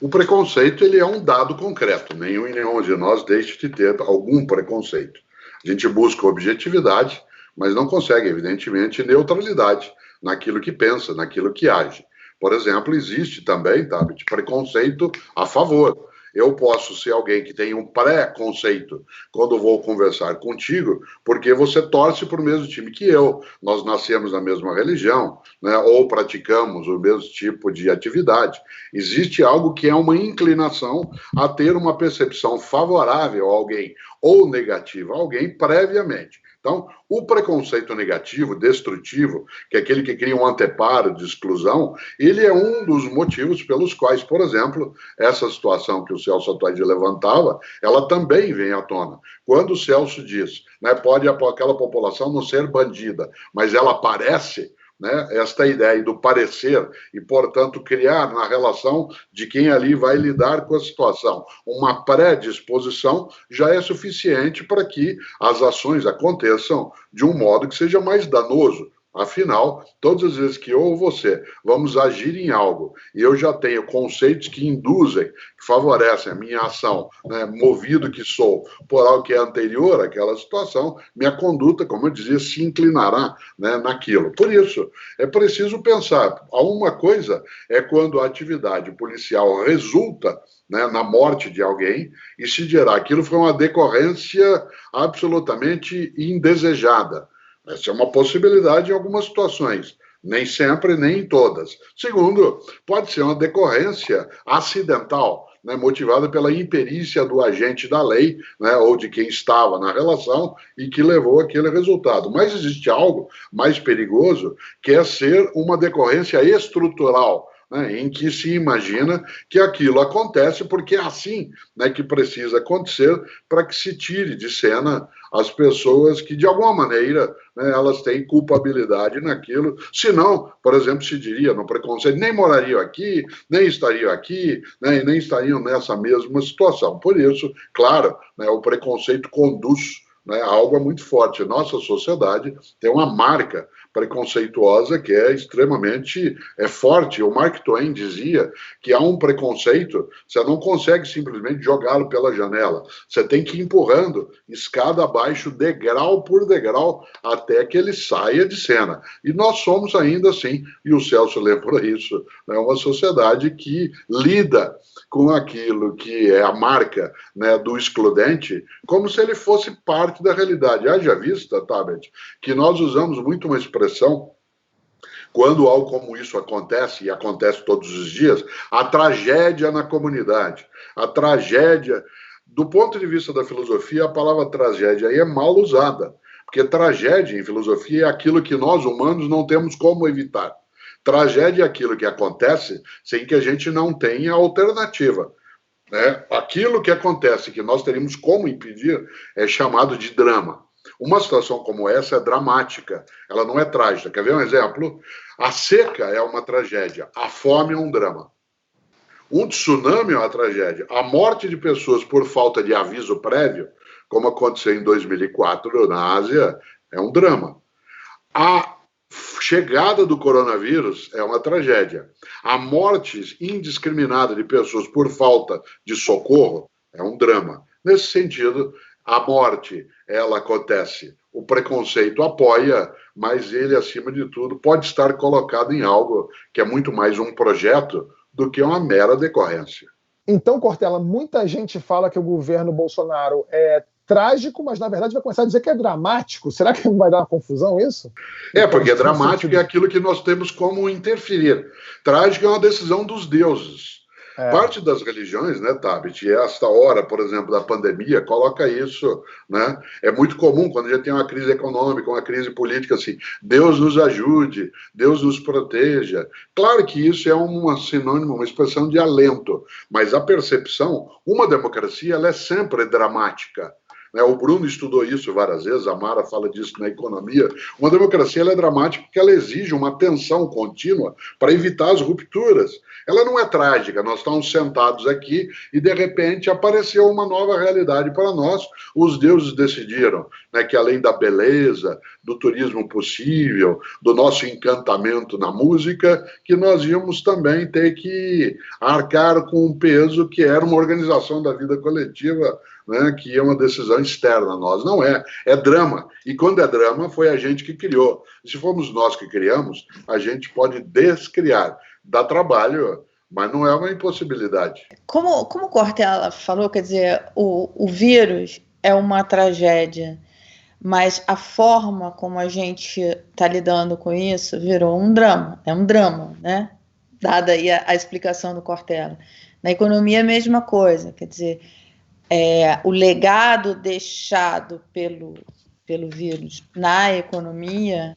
O preconceito ele é um dado concreto. Nenhum e nenhum de nós deixa de ter algum preconceito. A gente busca objetividade, mas não consegue, evidentemente, neutralidade naquilo que pensa, naquilo que age. por exemplo, existe também, Tabet, preconceito a favor. Eu posso ser alguém que tem um pré-conceito quando vou conversar contigo, porque você torce para o mesmo time que eu. Nós nascemos na mesma religião, né, ou praticamos o mesmo tipo de atividade. Existe algo que é uma inclinação a ter uma percepção favorável a alguém ou negativa a alguém previamente. Então, o preconceito negativo, destrutivo, que é aquele que cria um anteparo de exclusão, ele é um dos motivos pelos quais, por exemplo, essa situação que o Celso Atlaide levantava, ela também vem à tona. Quando o Celso diz, né, pode aquela população não ser bandida, mas ela parece, né, esta ideia do parecer e, portanto, criar na relação de quem ali vai lidar com a situação uma predisposição já é suficiente para que as ações aconteçam de um modo que seja mais danoso. Afinal, todas as vezes que eu ou você vamos agir em algo e eu já tenho conceitos que induzem, que favorecem a minha ação, né, movido que sou por algo que é anterior àquela situação, minha conduta, como eu dizia, se inclinará, né, naquilo. Por isso, é preciso pensar. Uma coisa é quando a atividade policial resulta, né, na morte de alguém e se dirá aquilo foi uma decorrência absolutamente indesejada. Essa é uma possibilidade em algumas situações, nem sempre, nem em todas. Segundo, pode ser uma decorrência acidental, né, motivada pela imperícia do agente da lei, né, ou de quem estava na relação e que levou aquele resultado. Mas existe algo mais perigoso, que é ser uma decorrência estrutural, né, em que se imagina que aquilo acontece porque é assim, né, que precisa acontecer para que se tire de cena as pessoas que, de alguma maneira, né, elas têm culpabilidade naquilo. Senão, por exemplo, se diria no preconceito, nem morariam aqui, nem estariam aqui, né, e nem estariam nessa mesma situação. Por isso, claro, né, o preconceito conduz, né, a algo muito forte. Nossa sociedade tem uma marca preconceituosa que é extremamente forte. O Mark Twain dizia que há um preconceito, você não consegue simplesmente jogá-lo pela janela, você tem que ir empurrando escada abaixo, degrau por degrau, até que ele saia de cena. E nós somos ainda assim, e o Celso lembra isso, né, uma sociedade que lida com aquilo que é a marca, né, do excludente, como se ele fosse parte da realidade. Haja vista, Tabet, que nós usamos muito uma expressão, quando algo como isso acontece, e acontece todos os dias, a tragédia na comunidade. A tragédia, do ponto de vista da filosofia, a palavra tragédia aí é mal usada, porque tragédia em filosofia é aquilo que nós humanos não temos como evitar. Tragédia é aquilo que acontece sem que a gente não tenha alternativa, né? Aquilo que acontece que nós teríamos como impedir é chamado de drama. Uma situação como essa é dramática, ela não é trágica. Quer ver um exemplo? A seca é uma tragédia, a fome é um drama. Um tsunami é uma tragédia. A morte de pessoas por falta de aviso prévio, como aconteceu em 2004 na Ásia, é um drama. A chegada do coronavírus é uma tragédia. A morte indiscriminada de pessoas por falta de socorro é um drama. Nesse sentido, a morte, ela acontece. O preconceito apoia, mas ele, acima de tudo, pode estar colocado em algo que é muito mais um projeto do que uma mera decorrência. Então, Cortella, muita gente fala que o governo Bolsonaro é trágico, mas na verdade vai começar a dizer que é dramático. Será que não vai dar uma confusão isso? Porque é dramático é aquilo que nós temos como interferir. Trágico é uma decisão dos deuses. Parte das religiões, né, Tabet, e esta hora, por exemplo, da pandemia, coloca isso, né? É muito comum quando a gente tem uma crise econômica, uma crise política, assim, Deus nos ajude, Deus nos proteja. Claro que isso é um sinônimo, uma expressão de alento, mas a percepção, uma democracia, ela é sempre dramática. O Bruno estudou isso várias vezes, a Mara fala disso na economia. Uma democracia ela é dramática porque ela exige uma tensão contínua para evitar as rupturas. Ela não é trágica, nós estamos sentados aqui e de repente apareceu uma nova realidade para nós. Os deuses decidiram, né, que além da beleza, do turismo possível, do nosso encantamento na música, que nós íamos também ter que arcar com um peso que era uma organização da vida coletiva, né, que é uma decisão externa a nós. Não é, é drama. E quando é drama, foi a gente que criou. E se fomos nós que criamos, a gente pode descriar. dá trabalho, mas não é uma impossibilidade. Como o Cortella falou, quer dizer, o vírus é uma tragédia, mas a forma como a gente está lidando com isso virou um drama, é um drama, né? Dada aí a explicação do Cortella. Na economia, a mesma coisa, quer dizer, o legado deixado pelo vírus na economia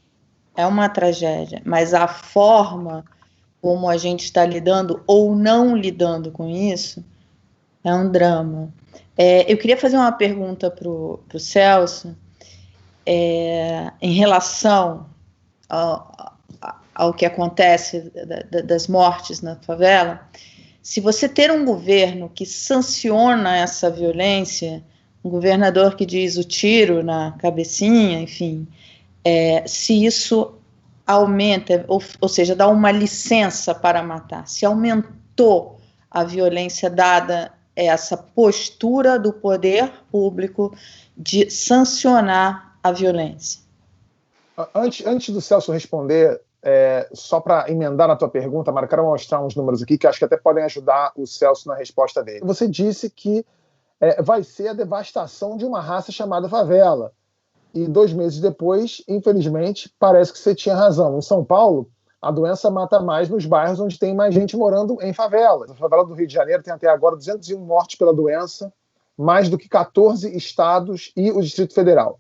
é uma tragédia, mas a forma como a gente está lidando ou não lidando com isso é um drama. Eu queria fazer uma pergunta para o Celso, em relação ao que acontece das mortes na favela. Se você ter um governo que sanciona essa violência, um governador que diz o tiro na cabecinha, enfim, se isso aumenta, ou seja, dá uma licença para matar, se aumentou a violência dada essa postura do poder público de sancionar a violência. Antes do Celso responder, só para emendar na tua pergunta, Mara, quero mostrar uns números aqui que acho que até podem ajudar o Celso na resposta dele. Você disse que vai ser a devastação de uma raça chamada favela. E 2 meses depois, infelizmente, parece que você tinha razão. Em São Paulo, a doença mata mais nos bairros onde tem mais gente morando em favelas. A favela do Rio de Janeiro tem até agora 201 mortes pela doença, mais do que 14 estados e o Distrito Federal.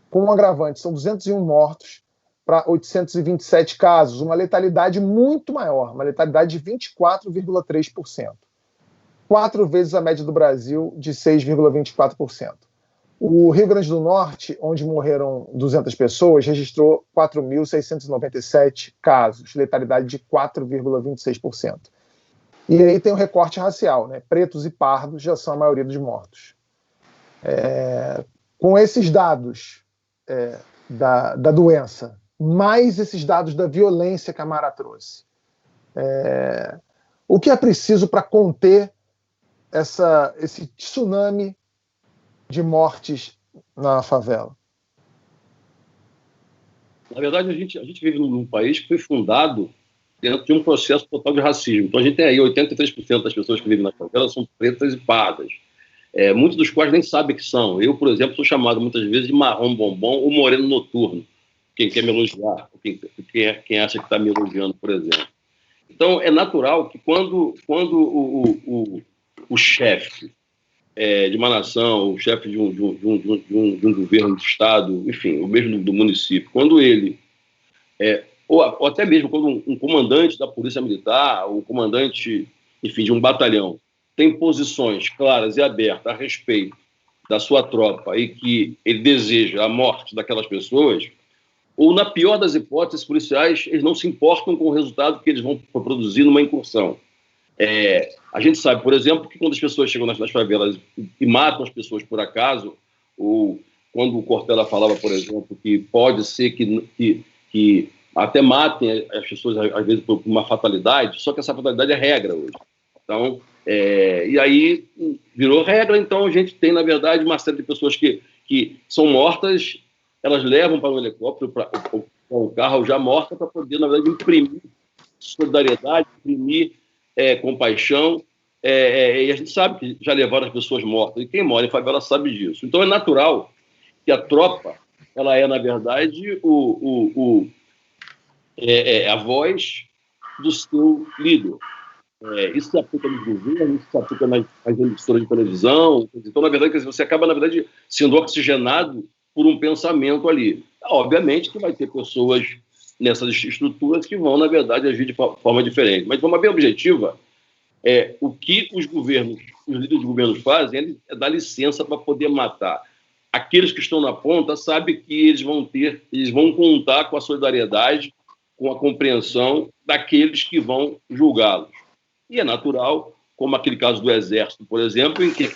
Com um agravante, são 201 mortos para 827 casos, uma letalidade muito maior, uma letalidade de 24,3%. 4 vezes a média do Brasil, de 6,24%. O Rio Grande do Norte, onde morreram 200 pessoas, registrou 4.697 casos, letalidade de 4,26%. E aí tem o recorte racial, né? Pretos e pardos já são a maioria dos mortos. Com esses dados da doença, mais esses dados da violência que a Mara trouxe, o que é preciso para conter esse tsunami de mortes na favela? Na verdade, a gente vive num país que foi fundado dentro de um processo total de racismo. Então, a gente tem aí 83% das pessoas que vivem na favela são pretas e pardas, muitos dos quais nem sabem que são. Eu, por exemplo, sou chamado muitas vezes de marrom bombom ou moreno noturno, quem quer me elogiar, quem acha que está me elogiando, por exemplo. Então, é natural que quando o chefe de uma nação, o chefe de um governo de estado, enfim, o mesmo do município, quando ele, ou até mesmo quando um comandante da polícia militar, ou um comandante, enfim, de um batalhão, tem posições claras e abertas a respeito da sua tropa e que ele deseja a morte daquelas pessoas, ou na pior das hipóteses, policiais, eles não se importam com o resultado que eles vão produzir numa incursão. A gente sabe, por exemplo, que quando as pessoas chegam nas favelas e matam as pessoas por acaso, ou quando o Cortella falava, por exemplo, que pode ser que até matem as pessoas, às vezes, por uma fatalidade, só que essa fatalidade é regra hoje. Então, e aí virou regra, então a gente tem, na verdade, uma série de pessoas que são mortas, elas levam para um helicóptero, para um carro já morta, para poder, na verdade, imprimir solidariedade, imprimir compaixão, e a gente sabe que já levaram as pessoas mortas, e quem mora em favela sabe disso. Então é natural que a tropa, ela na verdade, a voz do seu líder. Isso se aplica nos governos, isso se aplica nas emissoras de televisão. Então, na verdade, você acaba, na verdade, sendo oxigenado por um pensamento ali. Obviamente que vai ter pessoas nessas estruturas que vão, na verdade, agir de forma diferente. Mas, de forma bem objetiva, o que os líderes de governos fazem é dar licença para poder matar. Aqueles que estão na ponta sabem que eles vão contar com a solidariedade, com a compreensão daqueles que vão julgá-los. E é natural, como aquele caso do Exército, por exemplo, em que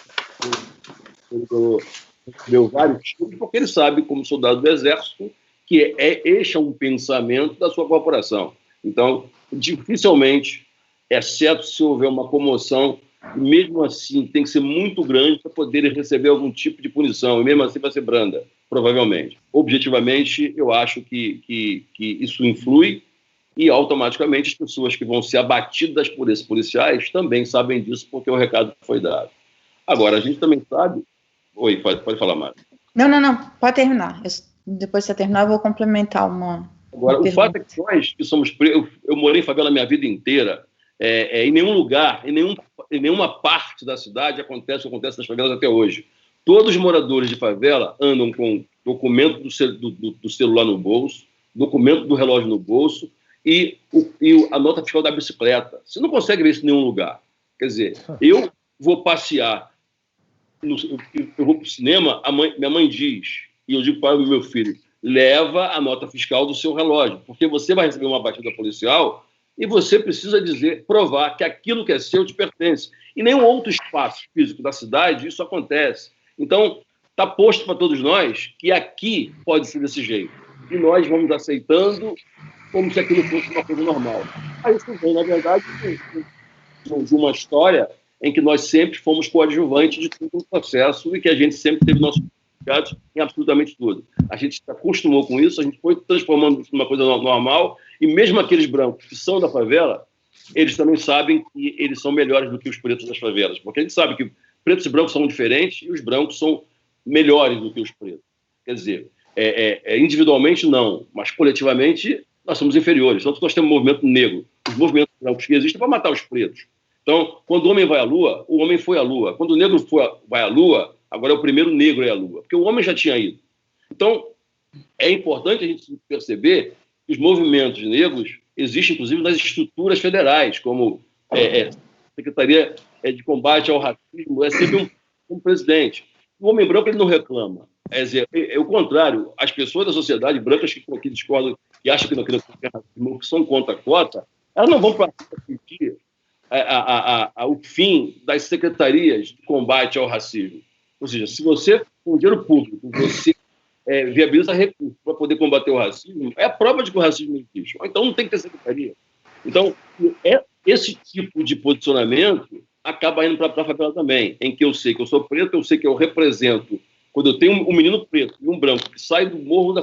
deu vários tipos, porque ele sabe, como soldado do Exército, que este é um pensamento da sua corporação. Então, dificilmente, exceto se houver uma comoção, mesmo assim tem que ser muito grande para poder receber algum tipo de punição, e mesmo assim vai ser branda, provavelmente. Objetivamente, eu acho que isso influi E, automaticamente, as pessoas que vão ser abatidas por esses policiais também sabem disso, porque o recado foi dado. Agora, a gente também sabe... Oi, pode falar, Mara. Não. Pode terminar. Depois que você terminar, eu vou complementar uma... Agora, o fato é que nós, que somos presos... Eu morei em favela a minha vida inteira. Em nenhum lugar, em nenhuma parte da cidade acontece o que acontece nas favelas até hoje. Todos os moradores de favela andam com documento do celular no bolso, documento do relógio no bolso e a nota fiscal da bicicleta. Você não consegue ver isso em nenhum lugar. Quer dizer, eu vou passear, eu vou para o cinema, minha mãe diz, e eu digo para o meu filho, leva a nota fiscal do seu relógio, porque você vai receber uma batida policial e você precisa provar que aquilo que é seu te pertence. Em nenhum outro espaço físico da cidade isso acontece. Então, está posto para todos nós que aqui pode ser desse jeito. E nós vamos aceitando como se aquilo fosse uma coisa normal. Aí isso vem, na verdade, de uma história em que nós sempre fomos coadjuvantes de todo o processo e que a gente sempre teve nossos ligados em absolutamente tudo. A gente se acostumou com isso, a gente foi transformando isso numa coisa normal, e mesmo aqueles brancos que são da favela, eles também sabem que eles são melhores do que os pretos das favelas, porque a gente sabe que pretos e brancos são diferentes e os brancos são melhores do que os pretos. Quer dizer, individualmente não, mas coletivamente nós somos inferiores. Tanto que nós temos um movimento negro. Os movimentos brancos que existem para matar os pretos. Então, quando o homem vai à Lua, o homem foi à Lua. Quando o negro vai à Lua, agora é o primeiro negro a ir à Lua, porque o homem já tinha ido. Então, é importante a gente perceber que os movimentos negros existem, inclusive, nas estruturas federais, como a Secretaria de Combate ao Racismo, é sempre um presidente. O homem branco ele não reclama. É dizer, o contrário, as pessoas da sociedade brancas que discordam, que acham que não é racismo, que são contra a cota, elas não vão para pedir o fim das secretarias de combate ao racismo. Ou seja, se você, com dinheiro público, você viabiliza recursos para poder combater o racismo, é a prova de que o racismo existe. Então não tem que ter secretaria. Então, esse tipo de posicionamento acaba indo para a favela também, em que eu sei que eu sou preto, eu sei que eu represento. Quando eu tenho um menino preto e um branco que sai do morro,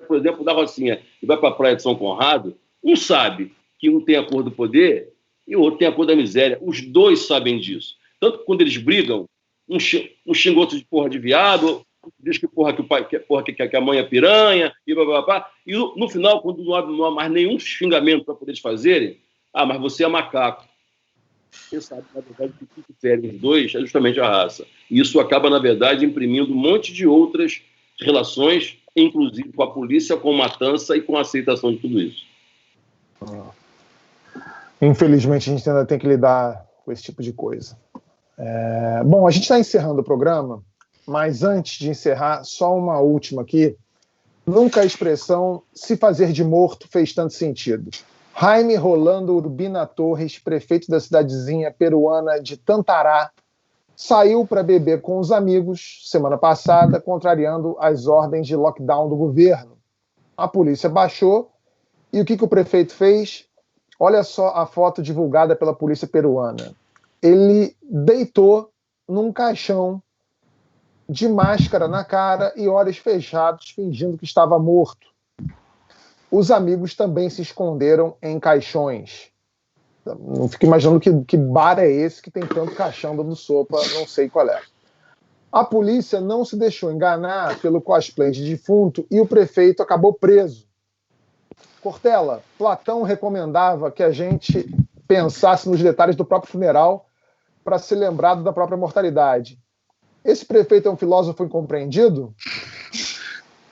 por exemplo, da Rocinha, e vai para a praia de São Conrado, um sabe que um tem a cor do poder e o outro tem a cor da miséria. Os dois sabem disso. Tanto que quando eles brigam, um xinga outro de porra de viado, diz que porra que o pai, que a mãe é piranha, e blá, blá, blá. E no final, quando não há mais nenhum xingamento para poder eles fazerem, mas você é macaco. Você sabe, na verdade, que o que difere os dois é justamente a raça. E isso acaba, na verdade, imprimindo um monte de outras relações, inclusive com a polícia, com matança e com a aceitação de tudo isso. Infelizmente, a gente ainda tem que lidar com esse tipo de coisa. Bom, a gente está encerrando o programa, mas antes de encerrar, só uma última aqui. Nunca a expressão se fazer de morto fez tanto sentido. Jaime Rolando Urbina Torres, prefeito da cidadezinha peruana de Tantará, saiu para beber com os amigos semana passada, contrariando as ordens de lockdown do governo. A polícia baixou e o que o prefeito fez? Olha só a foto divulgada pela polícia peruana. Ele deitou num caixão de máscara na cara e olhos fechados, fingindo que estava morto. Os amigos também se esconderam em caixões. Não fico imaginando que bar é esse que tem tanto caixão dando sopa, não sei qual é. A polícia não se deixou enganar pelo cosplay de defunto e o prefeito acabou preso. Cortella, Platão recomendava que a gente pensasse nos detalhes do próprio funeral para ser lembrado da própria mortalidade. Esse prefeito é um filósofo incompreendido?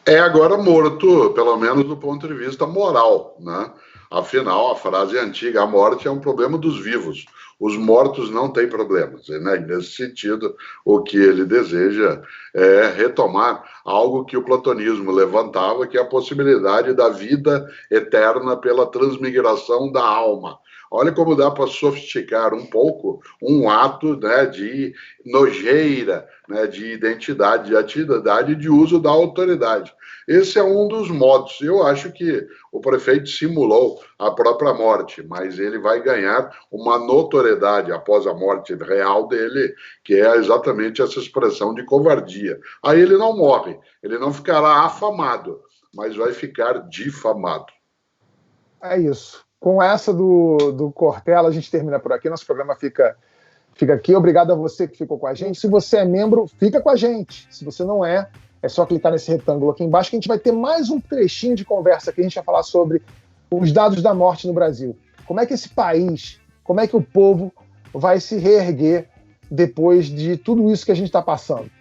É agora morto, pelo menos do ponto de vista moral, né? Afinal, a frase é antiga, a morte é um problema dos vivos. Os mortos não têm problemas. Né? Nesse sentido, o que ele deseja é retomar algo que o platonismo levantava, que é a possibilidade da vida eterna pela transmigração da alma. Olha como dá para sofisticar um pouco um ato, né, de nojeira, né, de identidade, de atividade, de uso da autoridade. Esse é um dos modos. Eu acho que o prefeito simulou a própria morte, mas ele vai ganhar uma notoriedade após a morte real dele, que é exatamente essa expressão de covardia. Aí ele não morre, ele não ficará afamado, mas vai ficar difamado. É isso. com essa do Cortella, a gente termina por aqui. Nosso programa fica aqui. Obrigado a você que ficou com a gente. Se você é membro, fica com a gente. Se você não é só clicar nesse retângulo aqui embaixo que a gente vai ter mais um trechinho de conversa aqui. A gente vai falar sobre os dados da morte no Brasil. Como é que esse país, como é que o povo vai se reerguer depois de tudo isso que a gente está passando.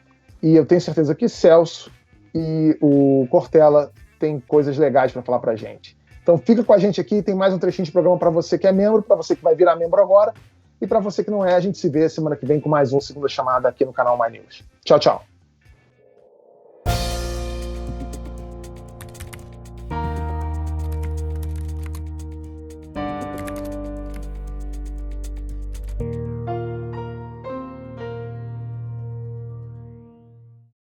E eu tenho certeza que Celso e o Cortella têm coisas legais para falar para a gente. Então fica com a gente aqui, tem mais um trechinho de programa para você que é membro, para você que vai virar membro agora, e para você que não é, a gente se vê semana que vem com mais um Segunda Chamada aqui no canal My News. Tchau, tchau.